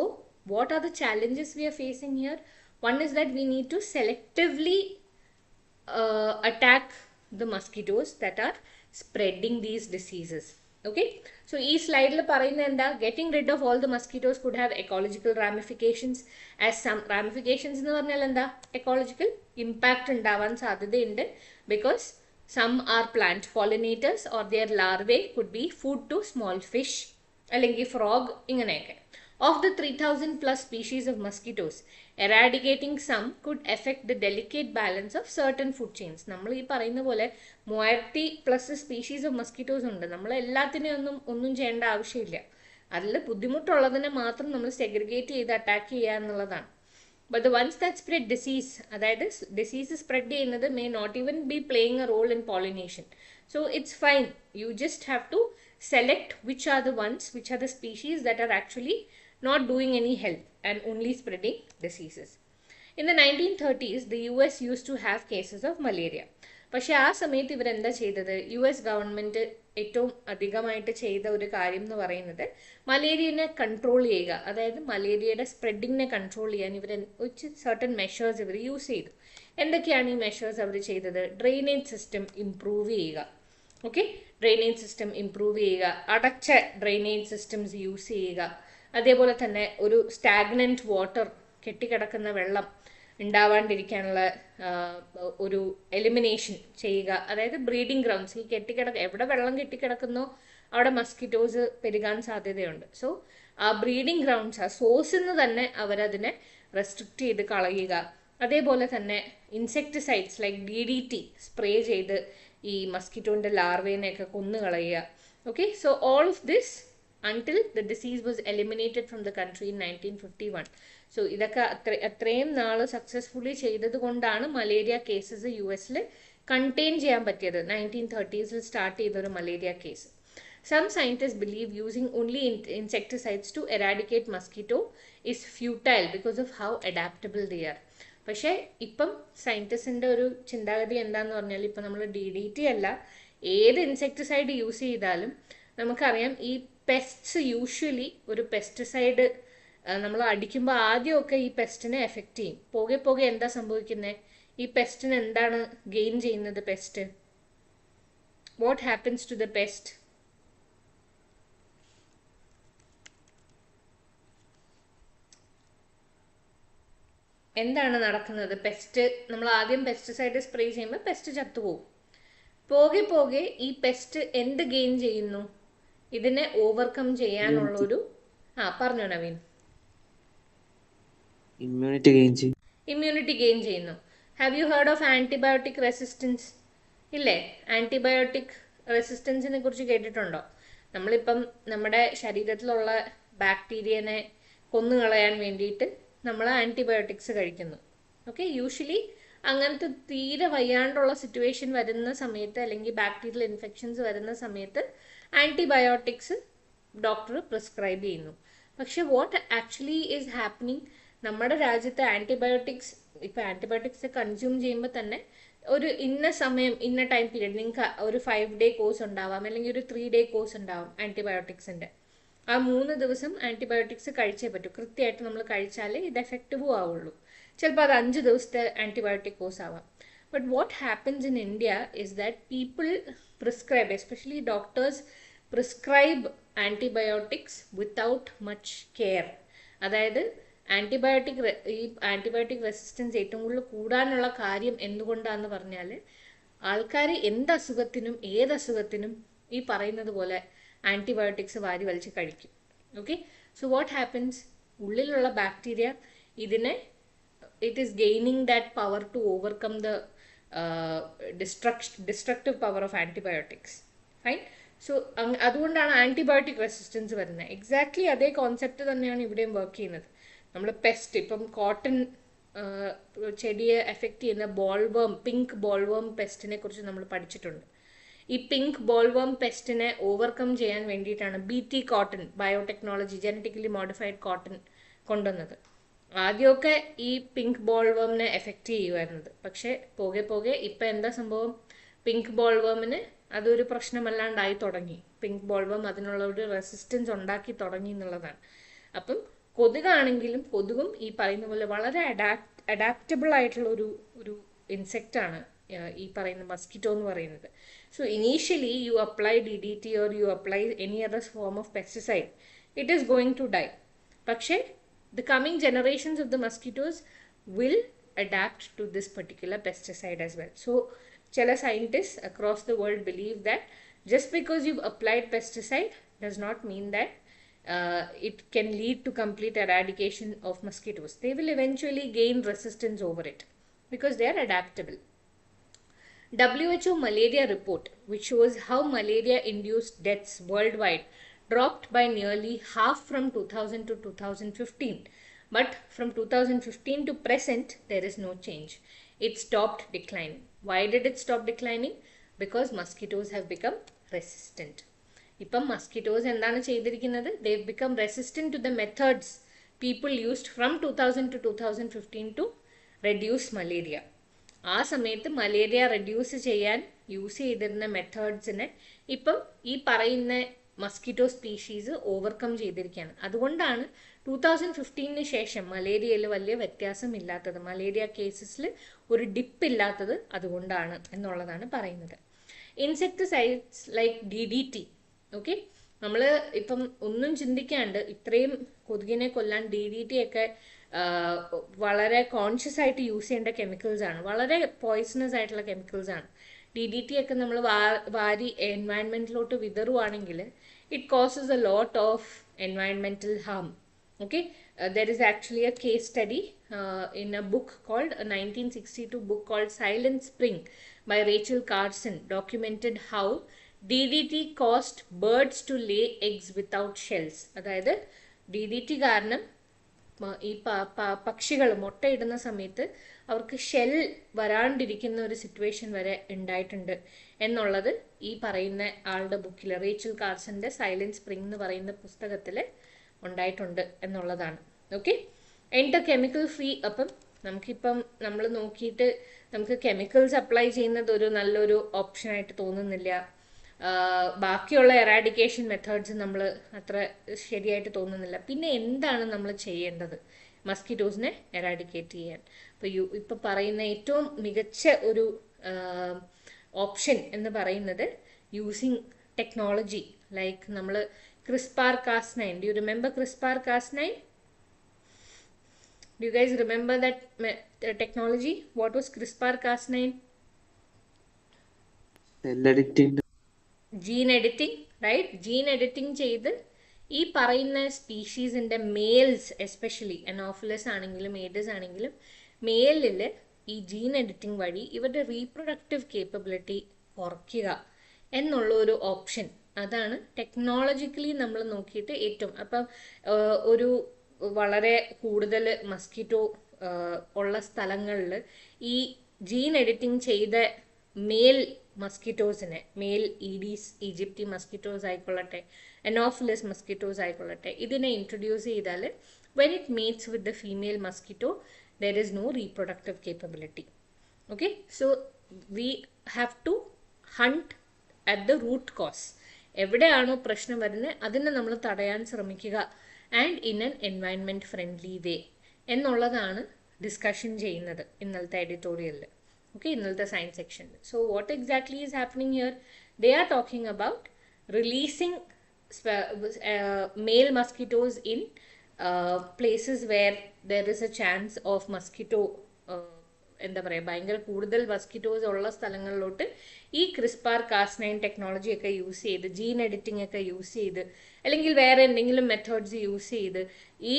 what are the challenges we are facing here? One is that we need to selectively attack the mosquitoes that are spreading these diseases. Okay, so ee slide la parayna enda, getting rid of all the mosquitoes could have ecological ramifications. As some ramifications nu parnal enda, ecological impact undavan sadhyadayunde, because some are plant pollinators or their larvae could be food to small fish allengi frog inganeyake. Of the 3000 plus species of mosquitoes, eradicating some could affect the delicate balance of certain food chains. നമ്മൾ ഈ പറയുന്ന പോലെ 3000+ species of mosquitoes ഉണ്ട്. നമ്മൾ എല്ലാത്തിനെയും ഒന്നും ചെയ്യേണ്ട ആവശ്യമില്ല. അതിൽ ബുദ്ധിമുട്ടുള്ളതിനെ മാത്രം നമ്മൾ സെഗ്രിഗേറ്റ് ചെയ്ത് അറ്റാക്ക് ചെയ്യുക എന്നുള്ളതാണ്. But the ones that spread disease, അതായത് ഡിസീസ് സ്പ്രെഡ് ചെയ്യുന്നത് may not even be playing a role in pollination. So it's fine. You just have to select which are the ones, which are the species that are actually not doing any help and only spreading diseases. In the 1930s, the US used to have cases of malaria. പക്ഷേ ആ സമയത്ത് ഇവരെന്താ ചെയ്തത്? US government ഏറ്റവും അധികമായിട്ട് ചെയ്ത ഒരു കാര്യം എന്ന് പറയുന്നത് മലേറിയനെ കൺട്രോൾ ചെയ്യുക, അതായത് മലേറിയയുടെ സ്പ്രെഡിങ്ങിനെ കൺട്രോൾ ചെയ്യാൻ ഇവർ സർട്ടൻ മെഷേഴ്സ് ഇവർ യൂസ് ചെയ്തു. എന്തൊക്കെയാണ് ഈ മെഷേഴ്സ് അവർ ചെയ്തത്? ഡ്രെയിനേജ് സിസ്റ്റം ഇംപ്രൂവ് ചെയ്യുക. ഓക്കെ, ഡ്രെയിനേജ് സിസ്റ്റം ഇംപ്രൂവ് ചെയ്യുക, അടച്ച ഡ്രെയിനേജ് സിസ്റ്റംസ് യൂസ് ചെയ്യുക, അതേപോലെ തന്നെ ഒരു സ്റ്റാഗ്നൻറ്റ് വാട്ടർ, കെട്ടിക്കിടക്കുന്ന വെള്ളം ഉണ്ടാവാണ്ടിരിക്കാനുള്ള ഒരു എലിമിനേഷൻ ചെയ്യുക. അതായത് ബ്രീഡിംഗ് ഗ്രൗണ്ട്സ്, ഈ എവിടെ വെള്ളം കെട്ടിക്കിടക്കുന്നോ അവിടെ മസ്കിറ്റോസ് പെരുകാൻ സാധ്യതയുണ്ട്. സോ ആ ബ്രീഡിംഗ് ഗ്രൗണ്ട്സ്, ആ സോഴ്സിൽ നിന്ന് തന്നെ അവരതിനെ റെസ്ട്രിക്റ്റ് ചെയ്ത് കളയുക. അതേപോലെ തന്നെ ഇൻസെക്ടിസൈഡ്സ് ലൈക്ക് DDT സ്പ്രേ ചെയ്ത് ഈ മസ്കിറ്റോൻ്റെ ലാർവേനെയൊക്കെ കൊന്നു കളയുക. Okay, so all of this until the disease was eliminated from the country in 1951. So ഇതൊക്കെ അത്രയും നാൾ സക്സസ്ഫുള്ളി ചെയ്തത് കൊണ്ടാണ് മലേറിയ കേസസ് US കണ്ടെയ്ൻ ചെയ്യാൻ പറ്റിയത്. 1930s സ്റ്റാർട്ട് ചെയ്തൊരു malaria case. Some scientists believe using only insecticides to eradicate mosquito is futile because of how adaptable they are. പക്ഷേ ഇപ്പം സയൻറ്റിസ്റ്റിൻ്റെ ഒരു ചിന്താഗതി എന്താന്ന് പറഞ്ഞാൽ, ഇപ്പം നമ്മൾ DDT അല്ല ഏത് ഇൻസെക്ടിസൈഡ് യൂസ് ചെയ്താലും നമുക്കറിയാം ഈ പെസ്റ്റ്സ് യൂഷ്വലി ഒരു പെസ്റ്റിസൈഡ് നമ്മൾ അടിക്കുമ്പോൾ ആദ്യമൊക്കെ ഈ പെസ്റ്റിനെ എഫക്റ്റ് ചെയ്യും. പോകെ പോകെ എന്താ സംഭവിക്കുന്നത്? ഈ പെസ്റ്റിന് എന്താണ് ഗെയിൻ ചെയ്യുന്നത്? Pest, what happens to the pest? എന്താണ് നടക്കുന്നത്? പെസ്റ്റ്, നമ്മൾ ആദ്യം പെസ്റ്റിസൈഡ് സ്പ്രേ ചെയ്യുമ്പോൾ പെസ്റ്റ് ചത്തുപോകും. പോകെ പോകെ ഈ പെസ്റ്റ് എന്ത് ഗെയിൻ ചെയ്യുന്നു? ഇതിനെ ഓവർകം ചെയ്യാനുള്ള ഒരു പറഞ്ഞോ നവീൻ. ഇമ്മ്യൂണിറ്റി ഗെയിൻ ചെയ്യുന്നു. Have you heard of antibiotic resistance? ഇല്ലേ? ആൻറ്റിബയോട്ടിക് റെസിസ്റ്റൻസിനെ കുറിച്ച് കേട്ടിട്ടുണ്ടോ? നമ്മളിപ്പം നമ്മുടെ ശരീരത്തിലുള്ള ബാക്ടീരിയനെ കൊന്നുകളയാൻ വേണ്ടിയിട്ട് നമ്മൾ ആൻറ്റിബയോട്ടിക്സ് കഴിക്കുന്നു. ഓക്കെ, യൂഷ്വലി അങ്ങനത്തെ തീരെ വയ്യാണ്ടുള്ള സിറ്റുവേഷൻ വരുന്ന സമയത്ത്, അല്ലെങ്കിൽ ബാക്ടീരിയൽ ഇൻഫെക്ഷൻസ് വരുന്ന സമയത്ത് ആൻറ്റിബയോട്ടിക്സ് ഡോക്ടർ പ്രിസ്ക്രൈബ് ചെയ്യുന്നു. പക്ഷെ വാട്ട് ആക്ച്വലി ഈസ് ഹാപ്പനിങ്, നമ്മുടെ രാജ്യത്ത് ആൻറ്റിബയോട്ടിക്സ്, ഇപ്പോൾ ആൻറ്റിബയോട്ടിക്സ് കൺസ്യൂം ചെയ്യുമ്പോൾ തന്നെ ഒരു ഇന്ന സമയം, ഇന്ന ടൈം പീരീഡ്, നിങ്ങൾക്ക് ഒരു 5 day കോഴ്സ് ഉണ്ടാവാം, അല്ലെങ്കിൽ ഒരു 3 day കോഴ്സ് ഉണ്ടാവാം ആൻറ്റിബയോട്ടിക്സിൻ്റെ. ആ 3 ദിവസം ആൻറ്റിബയോട്ടിക്സ് കഴിച്ചേ പറ്റൂ. കൃത്യമായിട്ട് നമ്മൾ കഴിച്ചാലേ ഇത് എഫക്റ്റീവും ആവുള്ളൂ. ചിലപ്പോൾ അത് 5 ദിവസത്തെ ആൻറ്റിബയോട്ടിക് കോഴ്സ് ആവാം. But what happens in India is that people prescribe, especially doctors prescribe antibiotics without much care. അതായത് ഈ ആൻറ്റിബയോട്ടിക് റെസിസ്റ്റൻസ് ഏറ്റവും കൂടുതൽ കൂടാനുള്ള കാര്യം എന്തുകൊണ്ടാണെന്ന് പറഞ്ഞാൽ, ആൾക്കാർ എന്തസുഖത്തിനും ഏതസുഖത്തിനും ഈ പറയുന്നത് പോലെ ആൻറ്റിബയോട്ടിക്സ് വാരി വലിച്ച് കഴിക്കും. ഓക്കെ, സോ വാട്ട് ഹാപ്പൻസ്, ഉള്ളിലുള്ള ബാക്ടീരിയ ഇതിനെ, it is gaining that power to overcome the destructive power of antibiotics. Fine. So അതുകൊണ്ടാണ് ആൻറ്റിബയോട്ടിക് റെസിസ്റ്റൻസ് വരുന്നത്. എക്സാക്ട്ലി അതേ കോൺസെപ്റ്റ് തന്നെയാണ് ഇവിടെയും വർക്ക് ചെയ്യുന്നത്. നമ്മൾ പെസ്റ്റ്, ഇപ്പം കോട്ടൺ ചെടിയെ എഫക്റ്റ് ചെയ്യുന്ന ബോൾവേം, പിങ്ക് ബോൾവേം പെസ്റ്റിനെ കുറിച്ച് നമ്മൾ പഠിച്ചിട്ടുണ്ട്. ഈ പിങ്ക് ബോൾവേം പെസ്റ്റിനെ ഓവർകം ചെയ്യാൻ വേണ്ടിയിട്ടാണ് BT cotton, biotechnology, genetically modified cotton കൊണ്ടുവന്നത്. ആദ്യമൊക്കെ ഈ പിങ്ക് ബോൾവേമിനെ എഫക്റ്റ് ചെയ്യുമായിരുന്നത്, പക്ഷെ പോകെ പോകെ ഇപ്പം എന്താ സംഭവം, പിങ്ക് ബോൾവേമിന് അതൊരു പ്രശ്നമല്ലാണ്ടായി തുടങ്ങി. പിങ്ക് ബോൾവേം അതിനുള്ള ഒരു റെസിസ്റ്റൻസ് ഉണ്ടാക്കി തുടങ്ങി എന്നുള്ളതാണ്. അപ്പം കൊതുകാണെങ്കിലും കൊതുകും ഈ പറയുന്ന പോലെ വളരെ അഡാപ്റ്റബിൾ ആയിട്ടുള്ള ഒരു ഇൻസെക്റ്റാണ് ഈ പറയുന്ന മസ്കിറ്റോ എന്ന് പറയുന്നത്. So initially you apply DDT or you apply any other form of pesticide, it is going to die. പക്ഷേ the coming generations of the mosquitoes will adapt to this particular pesticide as well. So chala scientists across the world believe that just because you've applied pesticide does not mean that it can lead to complete eradication of mosquitoes. They will eventually gain resistance over it because they are adaptable. WHO malaria report, which shows how malaria-induced deaths worldwide dropped by nearly half from 2000 to 2015. But from 2015 to present, there is no change. It stopped declining. Why did it stop declining? Because mosquitoes have become resistant. ഇപ്പം mosquitoes എന്താണ് ചെയ്തിരിക്കുന്നത്? They've become resistant to the methods people used from 2000 to 2015 to reduce malaria. ആ സമയത്ത് malaria reduce ചെയ്യാൻ use ചെയ്തിരുന്ന മെത്തേഡ്സിനെ ഇപ്പം ഈ പറയുന്ന മസ്കിറ്റോ സ്പീഷീസ് ഓവർകം ചെയ്തിരിക്കുകയാണ്. അതുകൊണ്ടാണ് 2015 ശേഷം മലേറിയയിൽ വലിയ വ്യത്യാസമില്ലാത്തത്, മലേറിയ കേസസിൽ ഒരു ഡിപ്പ് ഇല്ലാത്തത് അതുകൊണ്ടാണ് എന്നുള്ളതാണ് പറയുന്നത്. ഇൻസെക്ടിസൈഡ്സ് ലൈക്ക് DDT, ഓക്കെ, നമ്മൾ ഇപ്പം ഒന്നും ചിന്തിക്കാണ്ട് ഇത്രയും കൊതുകിനെ കൊല്ലാൻ DDT ഒക്കെ വളരെ കോൺഷ്യസ് ആയിട്ട് യൂസ് ചെയ്യേണ്ട കെമിക്കൽസ് ആണ്, വളരെ പോയ്സണസ് ആയിട്ടുള്ള കെമിക്കൽസ് ആണ്. DDT ഒക്കെ നമ്മൾ വാരി എൻവയൺമെന്റിലോട്ട് വിതറുവാണെങ്കിൽ it causes a lot of എൻവയൺമെന്റൽ harm. Okay, there is actually a case study in a book called a 1962 book called Silent Spring by Rachel Carson, documented how DDT caused birds to lay eggs without shells. അതായത് DDT കാരണം ഈ പക്ഷികൾ മുട്ടയിടുന്ന സമയത്ത് അവർക്ക് shell വരാണ്ടിരിക്കുന്ന ഒരു situation വരെ ഉണ്ടായിട്ടുണ്ട് എന്നുള്ളത് ഈ പറയുന്ന ആളുടെ ബുക്കിൽ, റേച്ചൽ കാർസന്റെ സൈലന്റ് സ്പ്രിംഗ് എന്ന് പറയുന്ന പുസ്തകത്തിൽ ഉണ്ടായിട്ടുണ്ട് എന്നുള്ളതാണ്. ഓക്കെ, എൻ്റെ കെമിക്കൽ ഫ്രീ. അപ്പം നമുക്കിപ്പം നമ്മൾ നോക്കിയിട്ട് നമുക്ക് കെമിക്കൽസ് അപ്ലൈ ചെയ്യുന്നത് ഒരു നല്ലൊരു ഓപ്ഷനായിട്ട് തോന്നുന്നില്ല. ബാക്കിയുള്ള എറാഡിക്കേഷൻ മെത്തേഡ്സ് നമ്മൾ അത്ര ശരിയായിട്ട് തോന്നുന്നില്ല. പിന്നെ എന്താണ് നമ്മൾ ചെയ്യേണ്ടത് മസ്കിറ്റോസിനെ എറാഡിക്കേറ്റ് ചെയ്യാൻ? ഇപ്പം പറയുന്ന ഏറ്റവും മികച്ച ഒരു ഓപ്ഷൻ എന്ന് പറയുന്നത് യൂസിങ് ടെക്നോളജി ലൈക്ക് നമ്മൾ CRISPR-Cas9. Do you remember CRISPR-Cas9? Do you guys remember that technology? What was CRISPR-Cas9? Cell editing. Gene editing, right? Gene editing ചെയ്ത് ഈ പറയുന്ന സ്പീഷീസിൻ്റെ മെയിൽസ്, എസ്പെഷ്യലി അനോഫിലസ് ആണെങ്കിലും ഏഡസ് ആണെങ്കിലും മെയിലിൽ ഈ ജീൻ എഡിറ്റിംഗ് വഴി ഇവരുടെ റീപ്രൊഡക്റ്റീവ് കേപ്പബിലിറ്റി കുറയ്ക്കുക എന്നുള്ള ഒരു ഓപ്ഷൻ, അതാണ് ടെക്നോളജിക്കലി നമ്മൾ നോക്കിയിട്ട് ഏറ്റവും. അപ്പം ഒരു വളരെ കൂടുതൽ മസ്കിറ്റോ ഉള്ള സ്ഥലങ്ങളിൽ ഈ ജീൻ എഡിറ്റിംഗ് ചെയ്ത മെയിൽ മസ്കിറ്റോസിനെ, മെയിൽ ഈഡീസ്, ഈജിപ്തി മസ്കിറ്റോസ് ആയിക്കൊള്ളട്ടെ, അനോഫിലസ് മസ്കിറ്റോസ് ആയിക്കൊള്ളട്ടെ, ഇതിനെ ഇൻട്രൊഡ്യൂസ് ചെയ്താൽ when it meets with the female mosquito there is no reproductive capability. Okay, so we have to hunt at the root cause. എവിടെയാണോ പ്രശ്നം വരുന്നത് അതിനെ നമ്മൾ തടയാൻ ശ്രമിക്കുക, and in an environment friendly way എന്നുള്ളതാണ് ഡിസ്കഷൻ ചെയ്യുന്നത് ഇന്നലത്തെ എഡിറ്റോറിയലിൽ. ഓക്കെ, ഇന്നലത്തെ സയൻസ് സെക്ഷനിൽ. So what exactly is happening here? They are talking about releasing male mosquitoes in places where there is a chance of mosquito, എന്താ പറയുക, ഭയങ്കര കൂടുതൽ മസ്കിറ്റോസ് ഉള്ള സ്ഥലങ്ങളിലോട്ട് ഈ CRISPR-Cas9 ടെക്നോളജി ഒക്കെ യൂസ് ചെയ്ത്, ജീൻ എഡിറ്റിംഗ് ഒക്കെ യൂസ് ചെയ്ത്, അല്ലെങ്കിൽ വേറെ എന്തെങ്കിലും മെത്തേഡ്സ് യൂസ് ചെയ്ത് ഈ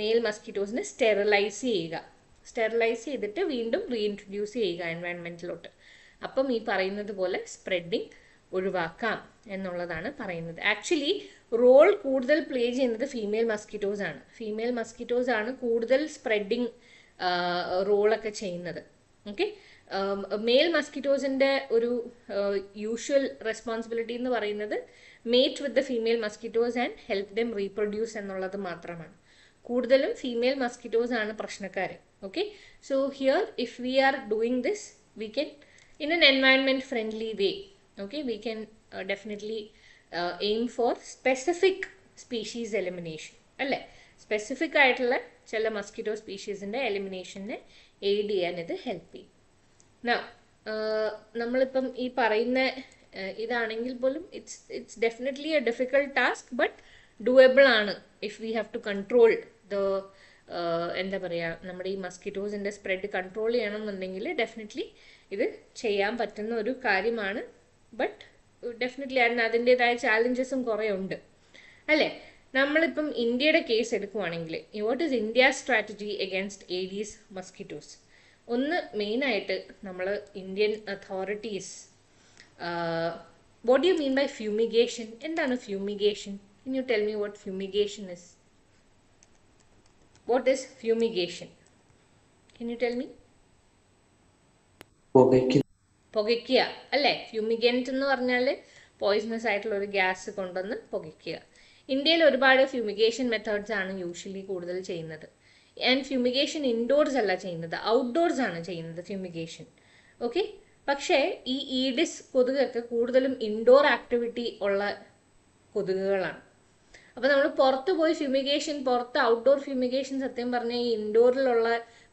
മെയിൽ മസ്കിറ്റോസിനെ സ്റ്റെറിലൈസ് ചെയ്യുക. സ്റ്റെറിലൈസ് ചെയ്തിട്ട് വീണ്ടും റീഇൻട്രൊഡ്യൂസ് ചെയ്യുക എൻവയൺമെൻറ്റിലോട്ട്. അപ്പം ഈ പറയുന്നത് പോലെ സ്പ്രെഡിങ് ഒഴിവാക്കാം എന്നുള്ളതാണ് പറയുന്നത്. ആക്ച്വലി റോൾ കൂടുതൽ പ്ലേ ചെയ്യുന്നത് ഫീമെയിൽ മസ്കിറ്റോസ് ആണ്. ഫീമെയിൽ മസ്കിറ്റോസ് ആണ് കൂടുതൽ സ്പ്രെഡിങ് റോളൊക്കെ ചെയ്യുന്നത്. ഓക്കെ, മെയിൽ മസ്കിറ്റോസിൻ്റെ ഒരു യൂഷ്വൽ റെസ്പോൺസിബിലിറ്റി എന്ന് പറയുന്നത് mate with the female mosquitoes and help them reproduce എന്നുള്ളത് മാത്രമാണ്. കൂടുതലും ഫീമെയിൽ മസ്കിറ്റോസ് ആണ് പ്രശ്നക്കാർ. Okay, so here if we are doing this we can in an environment friendly way, okay, we can definitely aim for specific species elimination അല്ലേ. Specific ആയിട്ടുള്ള ചില mosquito സ്പീഷീസിൻ്റെ എലിമിനേഷനെ aid ചെയ്യാൻ ഇത് ഹെൽപ്പ് ചെയ്യും. Now, നമ്മളിപ്പം ഈ പറയുന്ന ഇതാണെങ്കിൽ പോലും it's definitely a difficult task, but doable ആണ് if we have to control the എന്താ പറയുക, നമ്മുടെ ഈ മസ്കിറ്റോസിൻ്റെ സ്പ്രെഡ് കൺട്രോൾ ചെയ്യണമെന്നുണ്ടെങ്കിൽ ഡെഫിനറ്റ്ലി ഇത് ചെയ്യാൻ പറ്റുന്ന ഒരു കാര്യമാണ്. ബട്ട് ഡെഫിനറ്റ്ലി അതിൻ്റെതായ ചാലഞ്ചസും കുറേ ഉണ്ട് അല്ലേ. നമ്മളിപ്പം ഇന്ത്യയുടെ കേസ് എടുക്കുവാണെങ്കിൽ what is India strategy against Aedes mosquitoes? ഒന്ന് മെയിനായിട്ട് നമ്മൾ Indian authorities what you mean by fumigation? എന്താണ് fumigation? Can you tell me what fumigation is? What is fumigation? Can you tell me? പുകയ്ക്കുക അല്ലേ. ഫ്യൂമിഗൻറ്റ് എന്ന് പറഞ്ഞാൽ poisonous ആയിട്ടുള്ള ഒരു ഗ്യാസ് കൊണ്ടുവന്ന് പുകയ്ക്കുക. ഇന്ത്യയിൽ ഒരുപാട് ഫ്യൂമിഗേഷൻ മെത്തേഡ്സ് ആണ് യൂഷ്വലി കൂടുതൽ ചെയ്യുന്നത്. ആൻഡ് ഫ്യൂമിഗേഷൻ ഇൻഡോർസ് അല്ല ചെയ്യുന്നത്, ഔട്ട്ഡോർസ് ആണ് ചെയ്യുന്നത് ഫ്യൂമിഗേഷൻ. ഓക്കെ, പക്ഷേ ഈ ഈഡിസ് കൊതുകൊക്കെ കൂടുതലും ഇൻഡോർ ആക്ടിവിറ്റി ഉള്ള കൊതുകുകളാണ്. അപ്പോൾ നമ്മൾ പുറത്ത് പോയി ഫ്യൂമിഗേഷൻ, പുറത്ത് ഔട്ട്ഡോർ ഫ്യൂമിഗേഷൻ സത്യം പറഞ്ഞാൽ ഈ ഇൻഡോറിലുള്ള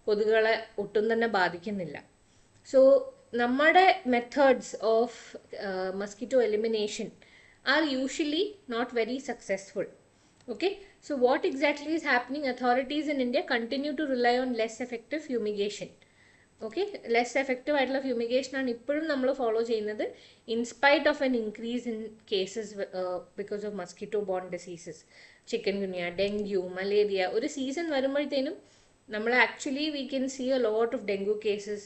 കൊതുകുകളെ ഒട്ടും തന്നെ ബാധിക്കുന്നില്ല. സോ നമ്മുടെ methods of mosquito elimination are usually not very successful. Okay, so what exactly is happening? Authorities in India continue to rely on less effective fumigation. Okay, less effective ആയിട്ടുള്ള fumigation ആണ് ഇപ്പോഴും നമ്മൾ ഫോളോ ചെയ്യുന്നത്, in spite of an increase in cases because of mosquito borne diseases, chikungunya, dengue, malaria. ഒരു season വരുമ്പോഴത്തേനും നമ്മൾ actually we can see a lot of dengue cases.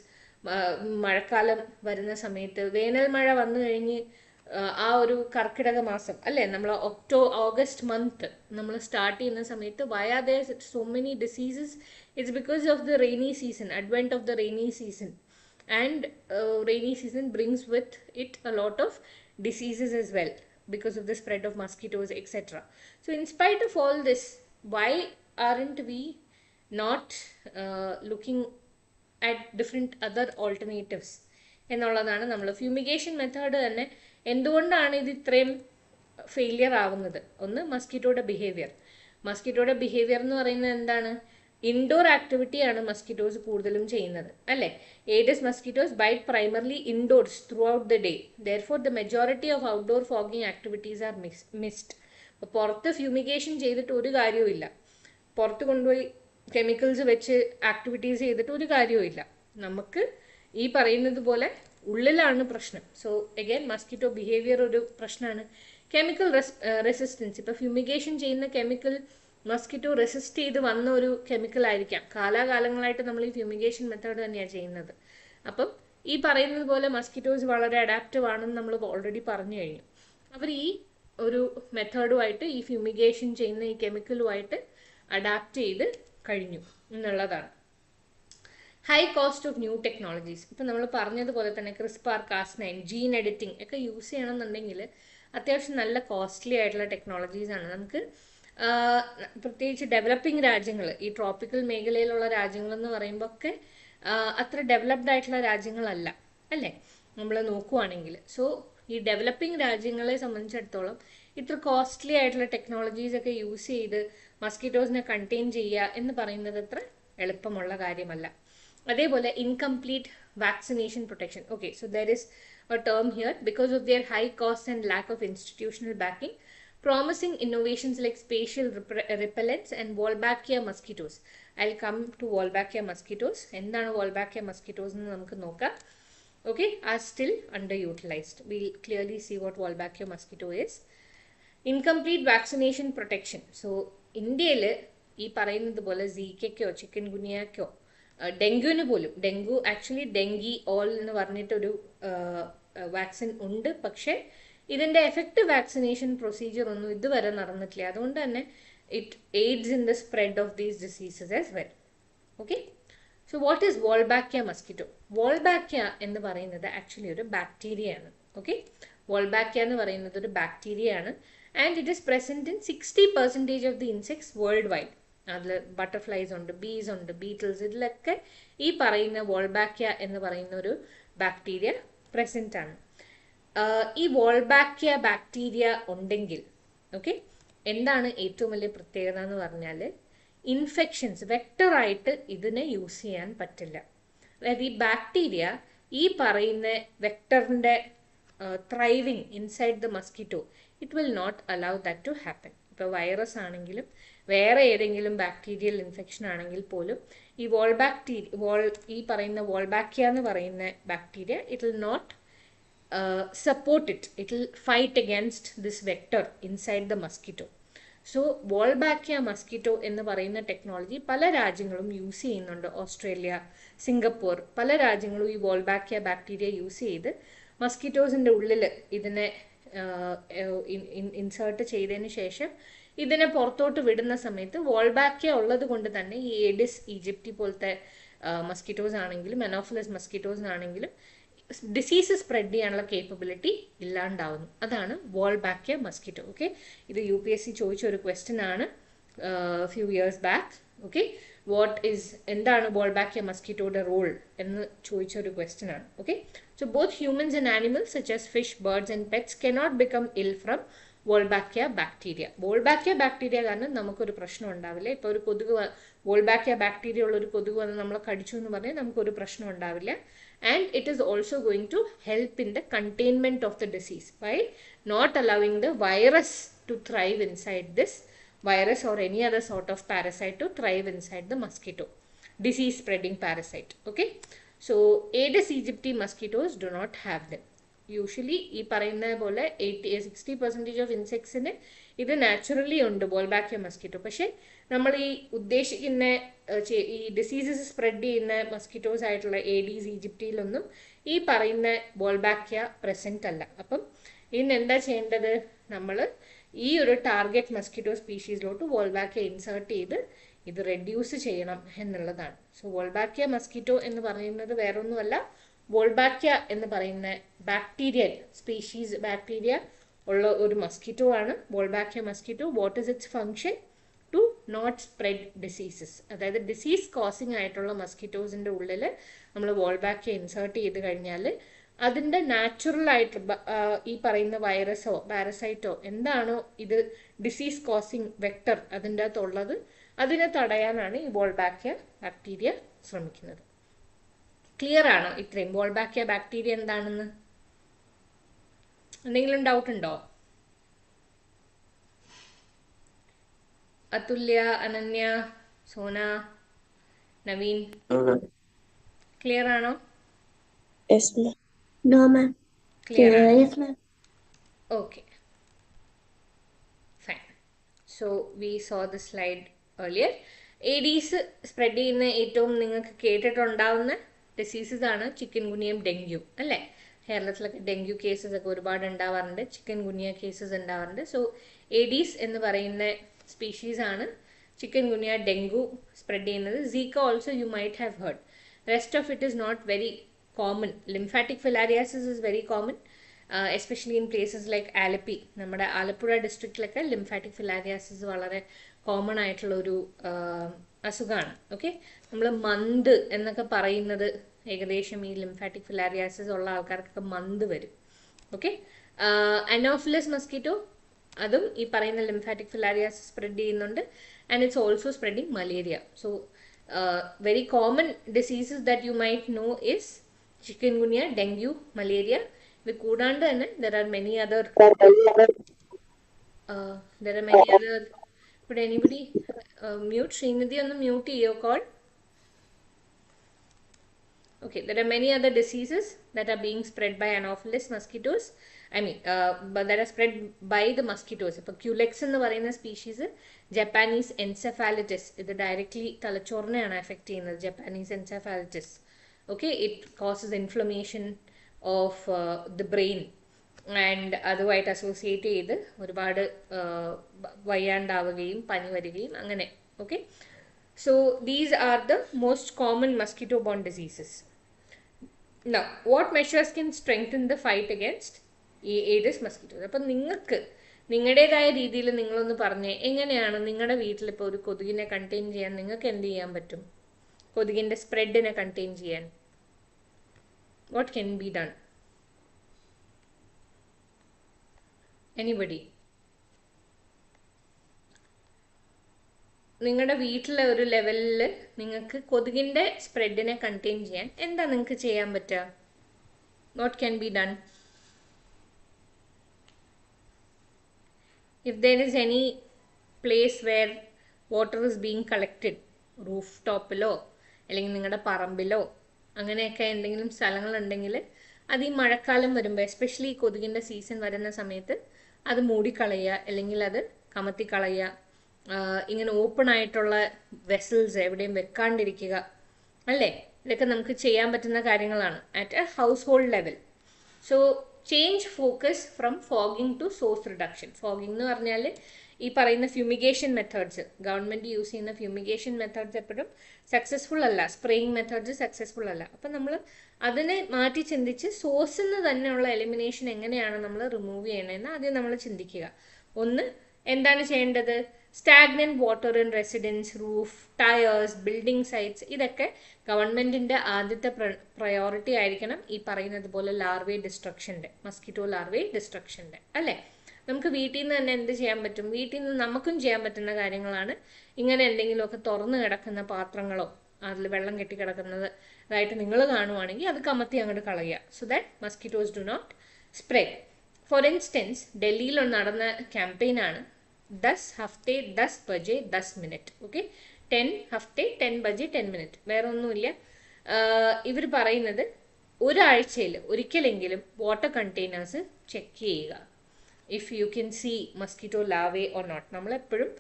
മഴക്കാലം വരുന്ന സമയത്ത്, വേനൽ മഴ വന്നു കഴിഞ്ഞ് ആ ഒരു കർക്കിടക മാസം അല്ലേ, നമ്മൾ ഓഗസ്റ്റ് മന്ത് നമ്മൾ സ്റ്റാർട്ട് ചെയ്യുന്ന സമയത്ത് why are there so many diseases? It's because of the rainy season, advent of the rainy season, and rainy season brings with it a lot of diseases as well because of the spread of mosquitoes, etc. So in spite of all this, why aren't we not looking at different other alternatives എന്നുള്ളതാണ്. നമ്മൾ fumigation method തന്നെ എന്തുകൊണ്ടാണ് ഇത് ഇത്രയും failure ആവുന്നത്? ഒന്ന്, മസ്കിറ്റോയുടെ behaviour എന്ന് പറയുന്നത് എന്താണ്? ഇൻഡോർ ആക്ടിവിറ്റിയാണ് മസ്കിറ്റോസ് കൂടുതലും ചെയ്യുന്നത് അല്ലേ. Aedes mosquitoes bite primarily indoors throughout the day, therefore the majority of outdoor fogging activities are missed. അപ്പോൾ പുറത്ത് ഫ്യൂമിഗേഷൻ ചെയ്തിട്ട് ഒരു കാര്യവും ഇല്ല, പുറത്ത് കൊണ്ടുപോയി കെമിക്കൽസ് വെച്ച് ആക്ടിവിറ്റീസ് ചെയ്തിട്ട് ഒരു കാര്യവും ഇല്ല. നമുക്ക് ഈ പറയുന്നത് പോലെ ഉള്ളിലാണ് പ്രശ്നം. സോ അഗൈൻ മസ്കിറ്റോ ബിഹേവിയർ ഒരു പ്രശ്നമാണ്. കെമിക്കൽ റെസിസ്റ്റൻസ്, ഇപ്പോൾ ഫ്യൂമിഗേഷൻ ചെയ്യുന്ന കെമിക്കൽ മസ്കിറ്റോ റെസിസ്റ്റ് ചെയ്ത് വന്ന ഒരു കെമിക്കൽ ആയിരിക്കാം. കാലാകാലങ്ങളായിട്ട് നമ്മൾ ഈ ഫ്യൂമിഗേഷൻ മെത്തേഡ് തന്നെയാണ് ചെയ്യുന്നത്. അപ്പം ഈ പറയുന്നത് പോലെ മസ്കിറ്റോസ് വളരെ അഡാപ്റ്റീവ് ആണെന്ന് നമ്മൾ ഓൾറെഡി പറഞ്ഞു കഴിഞ്ഞു. അവർ ഈ ഒരു മെത്തേഡുമായിട്ട്, ഈ ഫ്യൂമിഗേഷൻ ചെയ്യുന്ന ഈ കെമിക്കലുമായിട്ട് അഡാപ്റ്റ് ചെയ്ത് കഴിഞ്ഞു എന്നുള്ളതാണ്. High cost of new technologies, ഇപ്പം നമ്മൾ പറഞ്ഞതുപോലെ തന്നെ ക്രിസ്പാർ, കാസ്9, ജീൻ എഡിറ്റിംഗ് ഒക്കെ യൂസ് ചെയ്യണമെന്നുണ്ടെങ്കിൽ അത്യാവശ്യം നല്ല കോസ്റ്റ്ലി ആയിട്ടുള്ള ടെക്നോളജീസാണ്. നമുക്ക് പ്രത്യേകിച്ച് ഡെവലപ്പിംഗ് രാജ്യങ്ങൾ, ഈ ട്രോപ്പിക്കൽ മേഖലയിലുള്ള രാജ്യങ്ങളെന്ന് പറയുമ്പോൾ ഒക്കെ അത്ര ഡെവലപ്ഡ് ആയിട്ടുള്ള രാജ്യങ്ങളല്ല അല്ലേ നമ്മൾ നോക്കുവാണെങ്കിൽ. സോ ഈ ഡെവലപ്പിംഗ് രാജ്യങ്ങളെ സംബന്ധിച്ചിടത്തോളം ഇത്ര കോസ്റ്റ്ലി ആയിട്ടുള്ള ടെക്നോളജീസ് ഒക്കെ യൂസ് ചെയ്ത് മസ്കിറ്റോസിനെ കണ്ടെയ്ൻ ചെയ്യുക എന്ന് പറയുന്നത് അത്ര എളുപ്പമുള്ള കാര്യമല്ല. അതേപോലെ incomplete vaccination protection. Okay, so there is a term here because of their high costs and lack of institutional backing. Promising innovations like spatial repellents and Wolbachia mosquitoes. I'll come to Wolbachia mosquitoes. എന്താണ് Wolbachia mosquitoes എന്ന് നമുക്ക് നോക്കാം. Okay, are still underutilized. We'll clearly see what Wolbachia mosquito is. Incomplete vaccination protection. So ഇന്ത്യയിൽ ഈ പറയുന്നത് പോലെ സീക്കയ്ക്കോ chicken ഗുനിയക്കോ ഡെങ്കുവിന് പോലും, dengue actually dengue all എന്ന് പറഞ്ഞിട്ടൊരു വാക്സിൻ ഉണ്ട്, പക്ഷേ ഇതിൻ്റെ എഫക്റ്റീവ് വാക്സിനേഷൻ പ്രൊസീജിയർ ഒന്നും ഇതുവരെ നടന്നിട്ടില്ല. അതുകൊണ്ട് തന്നെ it aids in the spread of these diseases as well. Okay, so what is Wolbachia mosquito? Wolbachia എന്ന് പറയുന്നത് ആക്ച്വലി ഒരു ബാക്ടീരിയ ആണ്. ഓക്കെ, വോൾബാക്കിയ എന്ന് പറയുന്നത് ഒരു ബാക്ടീരിയ ആണ്. And it is present in 60% of the insects world wide. അതിൽ butterflies ഉണ്ട്, ബീസ് ഉണ്ട്, ബീറ്റിൽസ്, ഇതിലൊക്കെ ഈ പറയുന്ന വോൾബാക്കിയ എന്ന് പറയുന്ന ഒരു ബാക്ടീരിയ പ്രസന്റ് ആണ്. ഈ വോൾബാക്കിയ ബാക്ടീരിയ ഉണ്ടെങ്കിൽ ഓക്കെ, എന്താണ് ഏറ്റവും വലിയ പ്രത്യേകത എന്ന് പറഞ്ഞാൽ ഇൻഫെക്ഷൻസ് വെക്ടറായിട്ട് ഇതിനെ യൂസ് ചെയ്യാൻ പറ്റില്ല. അതായത് ഈ ബാക്ടീരിയ ഈ പറയുന്ന വെക്ടറിൻ്റെ thriving inside the mosquito it will not allow that to happen. ഇപ്പോൾ വൈറസ് ആണെങ്കിലും വേറെ ഏതെങ്കിലും ബാക്ടീരിയൽ ഇൻഫെക്ഷൻ ആണെങ്കിൽ പോലും ഈ ഈ പറയുന്ന വോൾബാക്കിയ എന്ന് പറയുന്ന bacteria it will not support it. It will fight against this vector inside the mosquito. So Wolbachia mosquito എന്ന് പറയുന്ന ടെക്നോളജി പല രാജ്യങ്ങളും യൂസ് ചെയ്യുന്നുണ്ട്. ഓസ്ട്രേലിയ, സിംഗപ്പൂർ, പല രാജ്യങ്ങളും ഈ വോൾബാക്കിയ ബാക്ടീരിയ യൂസ് ചെയ്ത് മസ്കിറ്റോസിൻ്റെ ഉള്ളിൽ ഇതിനെ ഇൻസേർട്ട് ചെയ്തതിന് ശേഷം ഇതിനെ പുറത്തോട്ട് വിടുന്ന സമയത്ത് വോൾബാക്കിയ ഉള്ളത് കൊണ്ട് തന്നെ ഈ ഏഡിസ് ഈജിപ്തി പോലത്തെ മസ്കിറ്റോസ് ആണെങ്കിലും അനോഫിലസ് മസ്കിറ്റോസ് ആണെങ്കിലും ഡിസീസ് സ്പ്രെഡ് ചെയ്യാനുള്ള കേപ്പബിലിറ്റി ഇല്ലാണ്ടാവുന്നു. അതാണ് വോൾബാക്കിയ മസ്കിറ്റോ. ഓക്കെ, ഇത് UPSC ചോദിച്ച ഒരു ക്വസ്റ്റ്യൻ ആണ് ഫ്യൂ ഇയേഴ്സ് ബാക്ക്. ഓക്കെ, എന്താണ് വോൾബാക്കിയ മസ്കിറ്റോയുടെ റോൾ എന്ന് ചോദിച്ച ഒരു ക്വസ്റ്റ്യൻ ആണ്. Okay, so both humans and animals such as fish, birds and pets cannot become ഇൽ ഫ്രം വോൾബാക്കിയ ബാക്ടീരിയ. വോൾബാക്കിയ ബാക്ടീരിയ കാരണം നമുക്കൊരു പ്രശ്നം ഉണ്ടാവില്ല. ഇപ്പോൾ ഒരു കൊതുക് വോൾബാക്കിയ ബാക്ടീരിയ ഉള്ള ഒരു കൊതുക് വന്ന് നമ്മളെ കടിച്ചു എന്ന് പറഞ്ഞാൽ നമുക്കൊരു പ്രശ്നം ഉണ്ടാവില്ല. And it is also going to help in the containment of the disease by not allowing the virus to thrive inside this virus or any other sort of parasite to thrive inside the mosquito, disease spreading parasite. Okay, so Aedes aegypti mosquitoes do not have them. Usually ഈ പറയുന്ന പോലെ 60% of ഇൻസെക്ട്സിന് ഇത് naturally ഉണ്ട് വോൾബാക്കിയ mosquito. പക്ഷേ നമ്മൾ ഈ ഉദ്ദേശിക്കുന്ന ഈ ഡിസീസസ് സ്പ്രെഡ് ചെയ്യുന്ന മസ്കിറ്റോസ് ആയിട്ടുള്ള ഏഡീസ് ഈജിപ്തിയിലൊന്നും ഈ പറയുന്ന വോൾബാക്കിയ പ്രസന്റ് അല്ല. അപ്പം ഇന്ന് എന്താ ചെയ്യേണ്ടത്? നമ്മൾ ഈ ഒരു ടാർഗറ്റ് മസ്കിറ്റോ സ്പീഷീസിലോട്ട് വോൾബാക്കിയ ഇൻസേർട്ട് ചെയ്ത് ഇത് റെഡ്യൂസ് ചെയ്യണം എന്നുള്ളതാണ്. സോ വോൾബാക്കിയ മസ്കിറ്റോ എന്ന് പറയുന്നത് വേറൊന്നുമല്ല, വോൾബാക്കിയ എന്ന് പറയുന്ന ബാക്ടീരിയൽ സ്പീഷീസ് ബാക്ടീരിയ ഉള്ള ഒരു മസ്കിറ്റോ ആണ് Wolbachia mosquito. What is its function? To not spread diseases. അതായത് ഡിസീസ് കോസിങ് ആയിട്ടുള്ള മസ്കിറ്റോസിൻ്റെ ഉള്ളിൽ നമ്മൾ വോൾബാക്കിയ ഇൻസേർട്ട് ചെയ്ത് കഴിഞ്ഞാൽ അതിൻ്റെ നാച്ചുറൽ ആയിട്ട് ഈ പറയുന്ന വൈറസോ പാരസൈറ്റോ എന്താണോ ഇത് ഡിസീസ് കോസിങ് വെക്ടർ അതിൻ്റെ അകത്തുള്ളത് അതിനെ തടയാനാണ് ഈ വോൾബാക്കിയ ബാക്ടീരിയ ശ്രമിക്കുന്നത്. ക്ലിയർ ആണോ ഇത്രയും? വോൾബാക്കിയ ബാക്ടീരിയ എന്താണെന്ന് എന്തെങ്കിലും ഡൗട്ട് ഉണ്ടോ? അതുല്യ, അനന്യ, സോന, നവീൻ, ക്ലിയർ ആണോ? Yes, ma'am. No, ma'am. Clear. Yes, ma'am. Okay, fine. So we saw the slide earlier. Aedes spread ചെയ്യുന്ന ഏറ്റവും നിങ്ങൾക്ക് കേട്ടിട്ടുണ്ടാവുന്ന ഡിസീസസ് ആണ് ചിക്കൻ ഗുനിയയും ഡെങ്ക്യൂ അല്ലേ? കേരളത്തിലൊക്കെ ഡെങ്കു കേസസ് ഒക്കെ ഒരുപാട് ഉണ്ടാവാറുണ്ട്, ചിക്കൻ ഗുനിയ കേസസ് ഉണ്ടാവാറുണ്ട്. സോ ഏഡീസ് എന്ന് പറയുന്ന സ്പീഷീസ് ആണ് ചിക്കൻ ഗുനിയ, ഡെങ്കു സ്പ്രെഡ് ചെയ്യുന്നത്. Zika also you might have heard. Rest of it is not very common. Lymphatic filariasis is very common, especially in places like Alleppey. നമ്മുടെ ആലപ്പുഴ ഡിസ്ട്രിക്റ്റിലൊക്കെ lymphatic filariasis വളരെ common ആയിട്ടുള്ളൊരു അസുഖമാണ്. Okay, നമ്മൾ month എന്നൊക്കെ പറയുന്നത് ഏകദേശം ഈ ലിംഫാറ്റിക് ഫിലാരിയാസിസ് ഉള്ള ആൾക്കാർക്കൊക്കെ മന്ത് വരും. ഓക്കെ, അനോഫിലസ് മസ്കിറ്റോ അതും ഈ പറയുന്ന ലിംഫാറ്റിക് ഫിലാരിയാസിസ് സ്പ്രെഡ് ചെയ്യുന്നുണ്ട്. And it's also spreading malaria. So very common diseases that you might know is chikungunya, dengue, malaria. ഇത് കൂടാണ്ട് തന്നെ there are many other Could anybody mute? Srinidhi on the mute your call. Okay, there are many other diseases that are being spread by Anopheles mosquitoes. But that are spread by the mosquitoes. If Culex in the varina species, Japanese encephalitis, it directly talachorne and affecting the Japanese encephalitis. Okay, it causes inflammation of the brain. And അതുമായിട്ട് associate ചെയ്ത് ഒരുപാട് വയ്യാണ്ടാവുകയും പനി വരികയും അങ്ങനെ. Okay, so these are the most common mosquito bone diseases. Now what measures can strengthen the fight against ഈ Aedes mosquitoes? അപ്പം നിങ്ങൾക്ക് നിങ്ങളുടേതായ രീതിയിൽ നിങ്ങളൊന്ന് പറഞ്ഞേ, എങ്ങനെയാണ് നിങ്ങളുടെ വീട്ടിലിപ്പോൾ ഒരു കൊതുകിനെ കണ്ടെയ്ൻ ചെയ്യാൻ നിങ്ങൾക്ക് എന്ത് ചെയ്യാൻ പറ്റും? കൊതുകിൻ്റെ സ്പ്രെഡിനെ കണ്ടെയ്ൻ ചെയ്യാൻ what can be done? Anybody? നിങ്ങളുടെ വീട്ടിലെ ഒരു ലെവലിൽ നിങ്ങൾക്ക് കൊതുകിൻ്റെ സ്പ്രെഡിനെ കണ്ടെയ്ൻ ചെയ്യാൻ എന്താ നിങ്ങൾക്ക് ചെയ്യാൻ പറ്റുക? What can be done? If there is any place where water is being collected, roof ടോപ്പിലോ അല്ലെങ്കിൽ നിങ്ങളുടെ പറമ്പിലോ അങ്ങനെയൊക്കെ എന്തെങ്കിലും സ്ഥലങ്ങളുണ്ടെങ്കിൽ അത് ഈ മഴക്കാലം വരുമ്പോൾ, എസ്പെഷ്യലി ഈ കൊതുകിൻ്റെ സീസൺ വരുന്ന സമയത്ത് അത് മൂടിക്കളയുക, അല്ലെങ്കിൽ അത് കമത്തിക്കളയുക. ഇങ്ങനെ ഓപ്പൺ ആയിട്ടുള്ള വെസൽസ് എവിടെയും വെക്കാണ്ടിരിക്കുക, അല്ലേ? ഇതൊക്കെ നമുക്ക് ചെയ്യാൻ പറ്റുന്ന കാര്യങ്ങളാണ് at a household level. So change focus from fogging to source reduction. Fogging എന്ന് പറഞ്ഞാൽ ഈ പറയുന്ന ഫ്യൂമിഗേഷൻ മെത്തേഡ്സ്, ഗവൺമെൻറ് യൂസ് ചെയ്യുന്ന ഫ്യൂമിഗേഷൻ മെത്തേഡ്സ് എപ്പോഴും സക്സസ്ഫുൾ അല്ല, സ്പ്രേയിങ് മെത്തേഡ്സ് സക്സസ്ഫുൾ അല്ല. അപ്പം നമ്മൾ അതിനെ മാറ്റി ചിന്തിച്ച് സോഴ്സിൽ നിന്ന് തന്നെയുള്ള എലിമിനേഷൻ എങ്ങനെയാണ് നമ്മൾ റിമൂവ് ചെയ്യണമെന്ന് ആദ്യം നമ്മൾ ചിന്തിക്കുക. ഒന്ന്, എന്താണ് ചെയ്യേണ്ടത്? Stagnant water in residence, roof, tyres, building sites, ഇതൊക്കെ ഗവൺമെൻറ്റിൻ്റെ ആദ്യത്തെ പ്രയോറിറ്റി ആയിരിക്കണം. ഈ പറയുന്നത് പോലെ ലാർവേ ഡിസ്ട്രക്ഷൻ്റെ, മസ്കിറ്റോ ലാർവേ ഡിസ്ട്രക്ഷൻ്റെ, അല്ലേ? നമുക്ക് വീട്ടിൽ നിന്ന് തന്നെ എന്ത് ചെയ്യാൻ പറ്റും? വീട്ടിൽ നിന്ന് നമുക്കും ചെയ്യാൻ പറ്റുന്ന കാര്യങ്ങളാണ്. ഇങ്ങനെ എന്തെങ്കിലുമൊക്കെ തുറന്നു കിടക്കുന്ന പാത്രങ്ങളോ അതിൽ വെള്ളം കെട്ടി കിടക്കുന്നത് അതായിട്ട് നിങ്ങൾ കാണുവാണെങ്കിൽ അത് കമത്തി അങ്ങോട്ട് കളയുക, so that mosquitoes do not spread. For instance, ഡൽഹിയിൽ നടന്ന ക്യാമ്പയിനാണ് 10 ഹഫ്തെ 10 ബജെ 10 മിനിറ്റ്. ഓക്കെ, 10 ഹഫ്തെ 10 ബജെ 10 മിനിറ്റ്. വേറെ ഒന്നുമില്ല. ഇവർ പറയുന്നത് ഒരാഴ്ചയിൽ ഒരിക്കലെങ്കിലും വാട്ടർ കണ്ടെയ്നേഴ്സ് ചെക്ക് ചെയ്യുക, if you can see mosquito larvae or not. നമ്മളെപ്പോഴും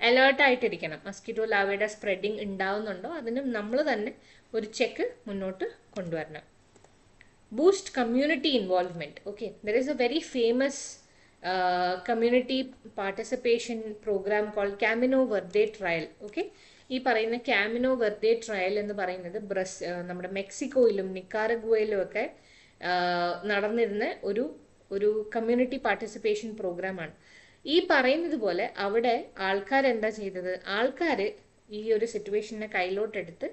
അലേർട്ടായിട്ടിരിക്കണം. മസ്കിറ്റോ ലാവയുടെ സ്പ്രെഡിങ് ഉണ്ടാവുന്നുണ്ടോ അതിന് നമ്മൾ തന്നെ ഒരു ചെക്ക് മുന്നോട്ട് കൊണ്ടുവരണം. Boost community involvement. Okay, there is a very famous community participation program called Camino Verde Trial. Okay, ഈ പറയുന്ന കാമിനോ വെർദെ ട്രയൽ എന്ന് പറയുന്നത് നമ്മുടെ മെക്സിക്കോയിലും നിക്കാരഗ്വയിലും ഒക്കെ നടന്നിരുന്ന ഒരു കമ്മ്യൂണിറ്റി പാർട്ടിസിപ്പേഷൻ പ്രോഗ്രാമാണ്. ഈ പറയുന്നത് പോലെ അവിടെ ആൾക്കാരെന്താ ചെയ്തത്? ആൾക്കാർ ഈ ഒരു സിറ്റുവേഷനെ കയ്യിലോട്ടെടുത്ത്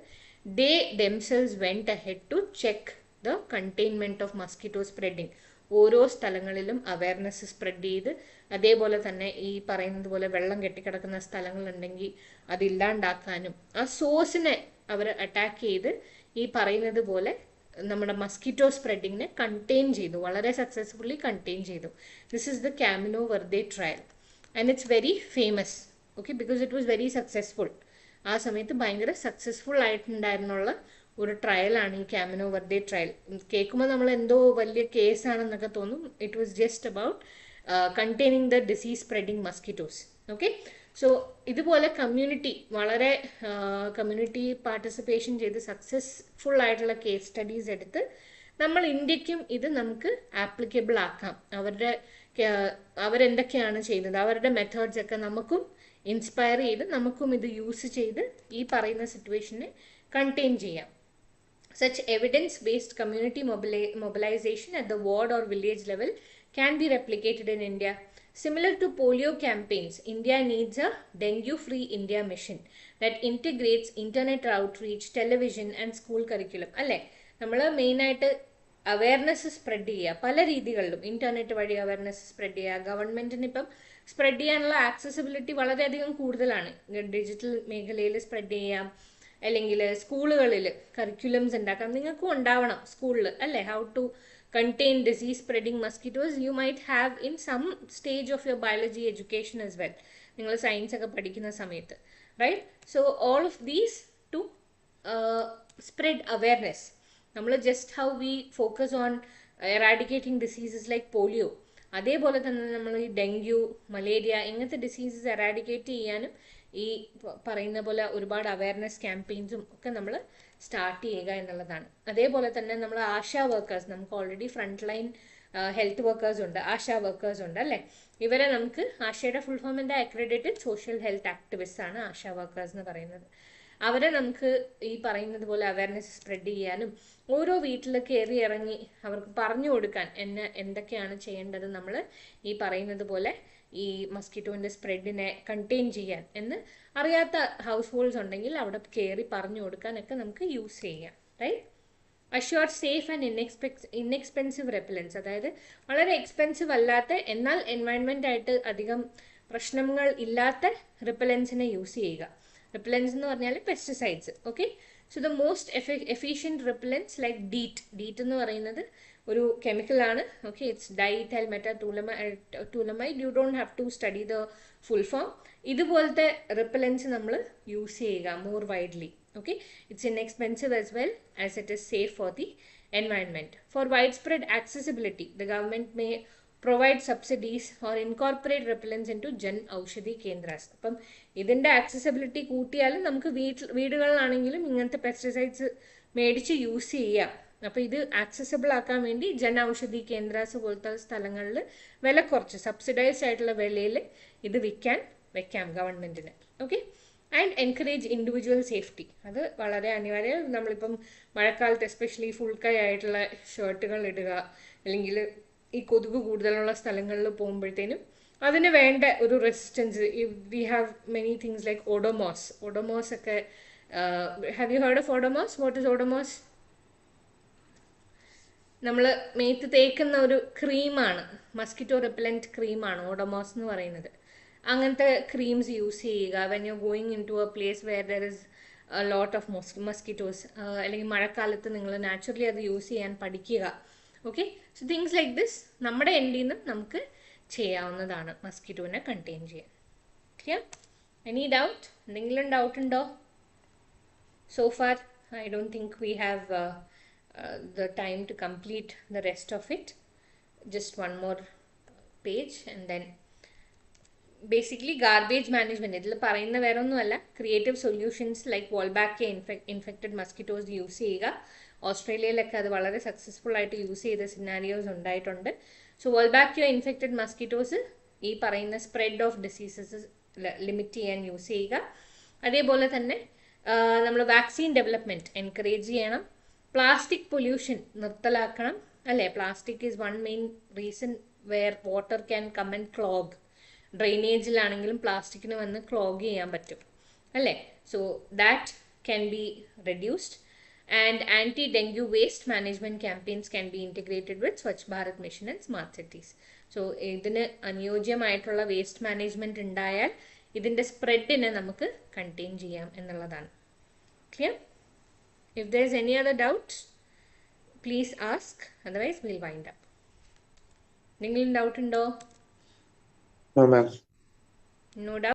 they themselves went ahead to check the containment of mosquito spreading. ഓരോ സ്ഥലങ്ങളിലും അവയർനെസ് സ്പ്രെഡ് ചെയ്ത്, അതേപോലെ തന്നെ ഈ പറയുന്നത് പോലെ വെള്ളം കെട്ടിക്കിടക്കുന്ന സ്ഥലങ്ങളുണ്ടെങ്കിൽ അതില്ലാണ്ടാക്കാനും ആ സോഴ്സിനെ അവർ അറ്റാക്ക് ചെയ്ത് ഈ പറയുന്നത് പോലെ നമ്മുടെ മസ്കിറ്റോ സ്പ്രെഡിങ്ങിനെ കണ്ടെയ്ൻ ചെയ്തു, വളരെ സക്സസ്ഫുള്ളി കണ്ടെയ്ൻ ചെയ്തു. This is the Camino Verde trial and it's very famous. Okay, because it was very successful. ആ സമയത്ത് ഭയങ്കര സക്സസ്ഫുൾ ആയിട്ടുണ്ടായിരുന്നുള്ള ഒരു ട്രയലാണ് ഈ കാമിനോ വെർദെ ട്രയൽ. കേൾക്കുമ്പോൾ നമ്മൾ എന്തോ വലിയ കേസാണെന്നൊക്കെ തോന്നും. It was just about containing the disease spreading mosquitoes. Okay, so ഇതുപോലെ വളരെ കമ്മ്യൂണിറ്റി പാർട്ടിസിപ്പേഷൻ ചെയ്ത് സക്സസ്ഫുൾ ആയിട്ടുള്ള കേസ് സ്റ്റഡീസ് എടുത്ത് നമ്മൾ ഇന്ത്യക്കും ഇത് നമുക്ക് ആപ്ലിക്കബിൾ ആക്കാം. അവരെന്തൊക്കെയാണ് ചെയ്യുന്നത്, അവരുടെ മെത്തേഡ്സ് ഒക്കെ നമുക്കും ഇൻസ്പയർ ചെയ്ത് നമുക്കും ഇത് യൂസ് ചെയ്ത് ഈ പറയുന്ന സിറ്റുവേഷനെ കണ്ടെയ്ൻ ചെയ്യാം. Such evidence-based community mobilization at the ward or village level can be replicated in India. Similar to polio campaigns, India needs a dengue-free India mission that integrates internet outreach, television and school curriculum. അല്ലേ, നമ്മൾ മെയിനായിട്ട് awareness spread ചെയ്യുക പല രീതികളിലും. Internet വഴി awareness spread ചെയ്യുക. ഗവൺമെൻറ്റിന് ഇപ്പം സ്പ്രെഡ് ചെയ്യാനുള്ള ആക്സസിബിലിറ്റി വളരെയധികം കൂടുതലാണ്. ഡിജിറ്റൽ മേഖലയിൽ സ്പ്രെഡ് ചെയ്യാം, അല്ലെങ്കിൽ സ്കൂളുകളിൽ കരിക്കുലംസ് ഉണ്ടാക്കാം. നിങ്ങൾക്കും ഉണ്ടാവണം സ്കൂളിൽ, അല്ലേ? How to contain disease spreading mosquitoes you might have in some stage of your biology education as well, നിങ്ങൾ സയൻസ് ഒക്കെ പഠിക്കുന്ന സമയത്ത്, right? So all of these to spread awareness. നമ്മൾ just how we focus on eradicating diseases like polio, അതേപോലെ തന്നെ നമ്മൾ ഈ dengue, malaria ഇങ്ങനത്തെ ഡിസീസസ് എറാഡിക്കേറ്റ് ചെയ്യാനും ഈ പറയുന്ന പോലെ ഒരുപാട് അവയർനെസ് ക്യാമ്പയിൻസും ഒക്കെ നമ്മൾ സ്റ്റാർട്ട് ചെയ്യുക എന്നുള്ളതാണ്. അതേപോലെ തന്നെ നമ്മൾ ആശാ വർക്കേഴ്സ്, നമുക്ക് already front line health workers ഉണ്ട്, ആശാ വർക്കേഴ്സ് ഉണ്ട്, അല്ലേ? ഇവരെ നമുക്ക്, ആശയുടെ ഫുൾ ഫോം എന്താ? അക്രഡിറ്റഡ് സോഷ്യൽ ഹെൽത്ത് ആക്ടിവിസ്റ്റ് ആണ് ആശാ വർക്കേഴ്സ് എന്ന് പറയുന്നത്. അവരെ നമുക്ക് ഈ പറയുന്നത് പോലെ അവയർനെസ് സ്പ്രെഡ് ചെയ്യാനും ഓരോ വീട്ടിൽ കയറി ഇറങ്ങി അവർക്ക് പറഞ്ഞു കൊടുക്കാൻ എന്തൊക്കെയാണ് ചെയ്യേണ്ടത്, നമ്മൾ ഈ പറയുന്നത് പോലെ ഈ മസ്കിറ്റോൻ്റെ സ്പ്രെഡിനെ കണ്ടെയ്ൻ ചെയ്യാൻ എന്ന് അറിയാത്ത ഹൗസ് ഹോൾഡ്സ് ഉണ്ടെങ്കിൽ അവിടെ കയറി പറഞ്ഞു കൊടുക്കാനൊക്കെ നമുക്ക് യൂസ് ചെയ്യാം. Right? Assure safe and inexpensive repellents, അതായത് വളരെ എക്സ്പെൻസീവ് അല്ലാത്ത എന്നാൽ എൻവയൺമെൻ്റ് ആയിട്ട് അധികം പ്രശ്നങ്ങൾ ഇല്ലാത്ത റിപ്പലൻസിനെ യൂസ് ചെയ്യുക. റിപ്പലൻസ് എന്ന് പറഞ്ഞാൽ pesticides. Okay, so the most efficient repellents like DEET എന്ന് പറയുന്നത് ഒരു കെമിക്കലാണ്. Okay, it's diethyl metatoluamide. You don't have to study the full form. ഇതുപോലത്തെ റിപ്പലൻസ് നമ്മൾ യൂസ് ചെയ്യുക more widely. Okay, it's inexpensive as well as it is safe for the environment. For widespread accessibility, the government may provide subsidies or incorporate repellents into Jan Aushadhi Kendras. അപ്പം ഇതിൻ്റെ accessibility കൂട്ടിയാൽ നമുക്ക് വീടുകളിലാണെങ്കിലും ഇങ്ങനത്തെ pesticides മേടിച്ച് use ചെയ്യാം. അപ്പോൾ ഇത് accessible ആക്കാൻ വേണ്ടി ജൻ ഔഷധി കേന്ദ്രാസ് പോലത്തെ സ്ഥലങ്ങളിൽ വില കുറച്ച് സബ്സിഡൈസ്ഡ് ആയിട്ടുള്ള വിലയിൽ ഇത് വെക്കാം ഗവൺമെൻറ്റിന്. Okay, and encourage individual safety. അത് വളരെ അനിവാര്യം. നമ്മളിപ്പം മഴക്കാലത്ത് എസ്പെഷ്യലി ഫുൾ കൈ ആയിട്ടുള്ള ഷർട്ടുകൾ ഇടുക, അല്ലെങ്കിൽ ഈ കൊതുക് കൂടുതലുള്ള സ്ഥലങ്ങളിൽ പോകുമ്പോഴത്തേനും അതിന് വേണ്ട ഒരു resistance. We have many things like Odomos ഒക്കെ. Have you heard of Odomos? What is Odomos? നമ്മൾ മേത്ത് തേക്കുന്ന ഒരു ക്രീമാണ്, മസ്കിറ്റോ റിപ്പലൻറ്റ് ക്രീമാണ് ഓഡോമോസ് എന്ന് പറയുന്നത്. അങ്ങനത്തെ ക്രീംസ് യൂസ് ചെയ്യുക when you going in to a place where there is a lot of mosquitoes. അല്ലെങ്കിൽ മഴക്കാലത്ത് നിങ്ങൾ നാച്ചുറലി അത് യൂസ് ചെയ്യാൻ പഠിക്കുക. Okay, so things like this നമ്മുടെ എൻഡിൽ നിന്ന് നമുക്ക് ചെയ്യാവുന്നതാണ് മസ്കിറ്റോനെ കണ്ടെയ്ൻ ചെയ്യാൻ. ക്ലിയർ? Any doubt? എന്തെങ്കിലും ഡൗട്ട് ഉണ്ടോ? So far I don't think we have the time to complete the rest of it. Just one more page and then basically garbage management. ഇതിൽ പറയുന്ന വേറെ ഒന്നുമല്ല, creative solutions like Wolbachia infected mosquitoes use ചെയ്യുക. ഓസ്ട്രേലിയയിലൊക്കെ അത് വളരെ successful ആയിട്ട് use ചെയ്ത സിനാരിയോസ് ഉണ്ടായിട്ടുണ്ട്. സോ വോൾബാക്കിയ ഇൻഫെക്റ്റഡ് മസ്കിറ്റോസ് ഈ പറയുന്ന സ്പ്രെഡ് ഓഫ് ഡിസീസസ് ലിമിറ്റ് ചെയ്യാൻ യൂസ് ചെയ്യുക. അതേപോലെ തന്നെ നമ്മൾ വാക്സിൻ ഡെവലപ്മെൻറ്റ് എൻകറേജ് ചെയ്യണം. പ്ലാസ്റ്റിക് പൊല്യൂഷൻ നിർത്തലാക്കണം, അല്ലേ? Plastic is one main reason where water can come and clog. ഡ്രെയിനേജിലാണെങ്കിലും പ്ലാസ്റ്റിക്കിന് വന്ന് ക്ലോഗ് ചെയ്യാൻ പറ്റും, അല്ലേ? So that can be reduced. And anti dengue waste management campaigns can be integrated with Swachh Bharat Mission and smart cities. സോ ഇതിന് അനുയോജ്യമായിട്ടുള്ള waste management ഉണ്ടായാൽ ഇതിൻ്റെ സ്പ്രെഡിനെ നമുക്ക് കണ്ടെയ്ൻ ചെയ്യാം എന്നുള്ളതാണ്. Clear? If there is any other doubt, please ask. Otherwise, we'll wind up. Ningle doubt undo? No, ma'am. No doubt.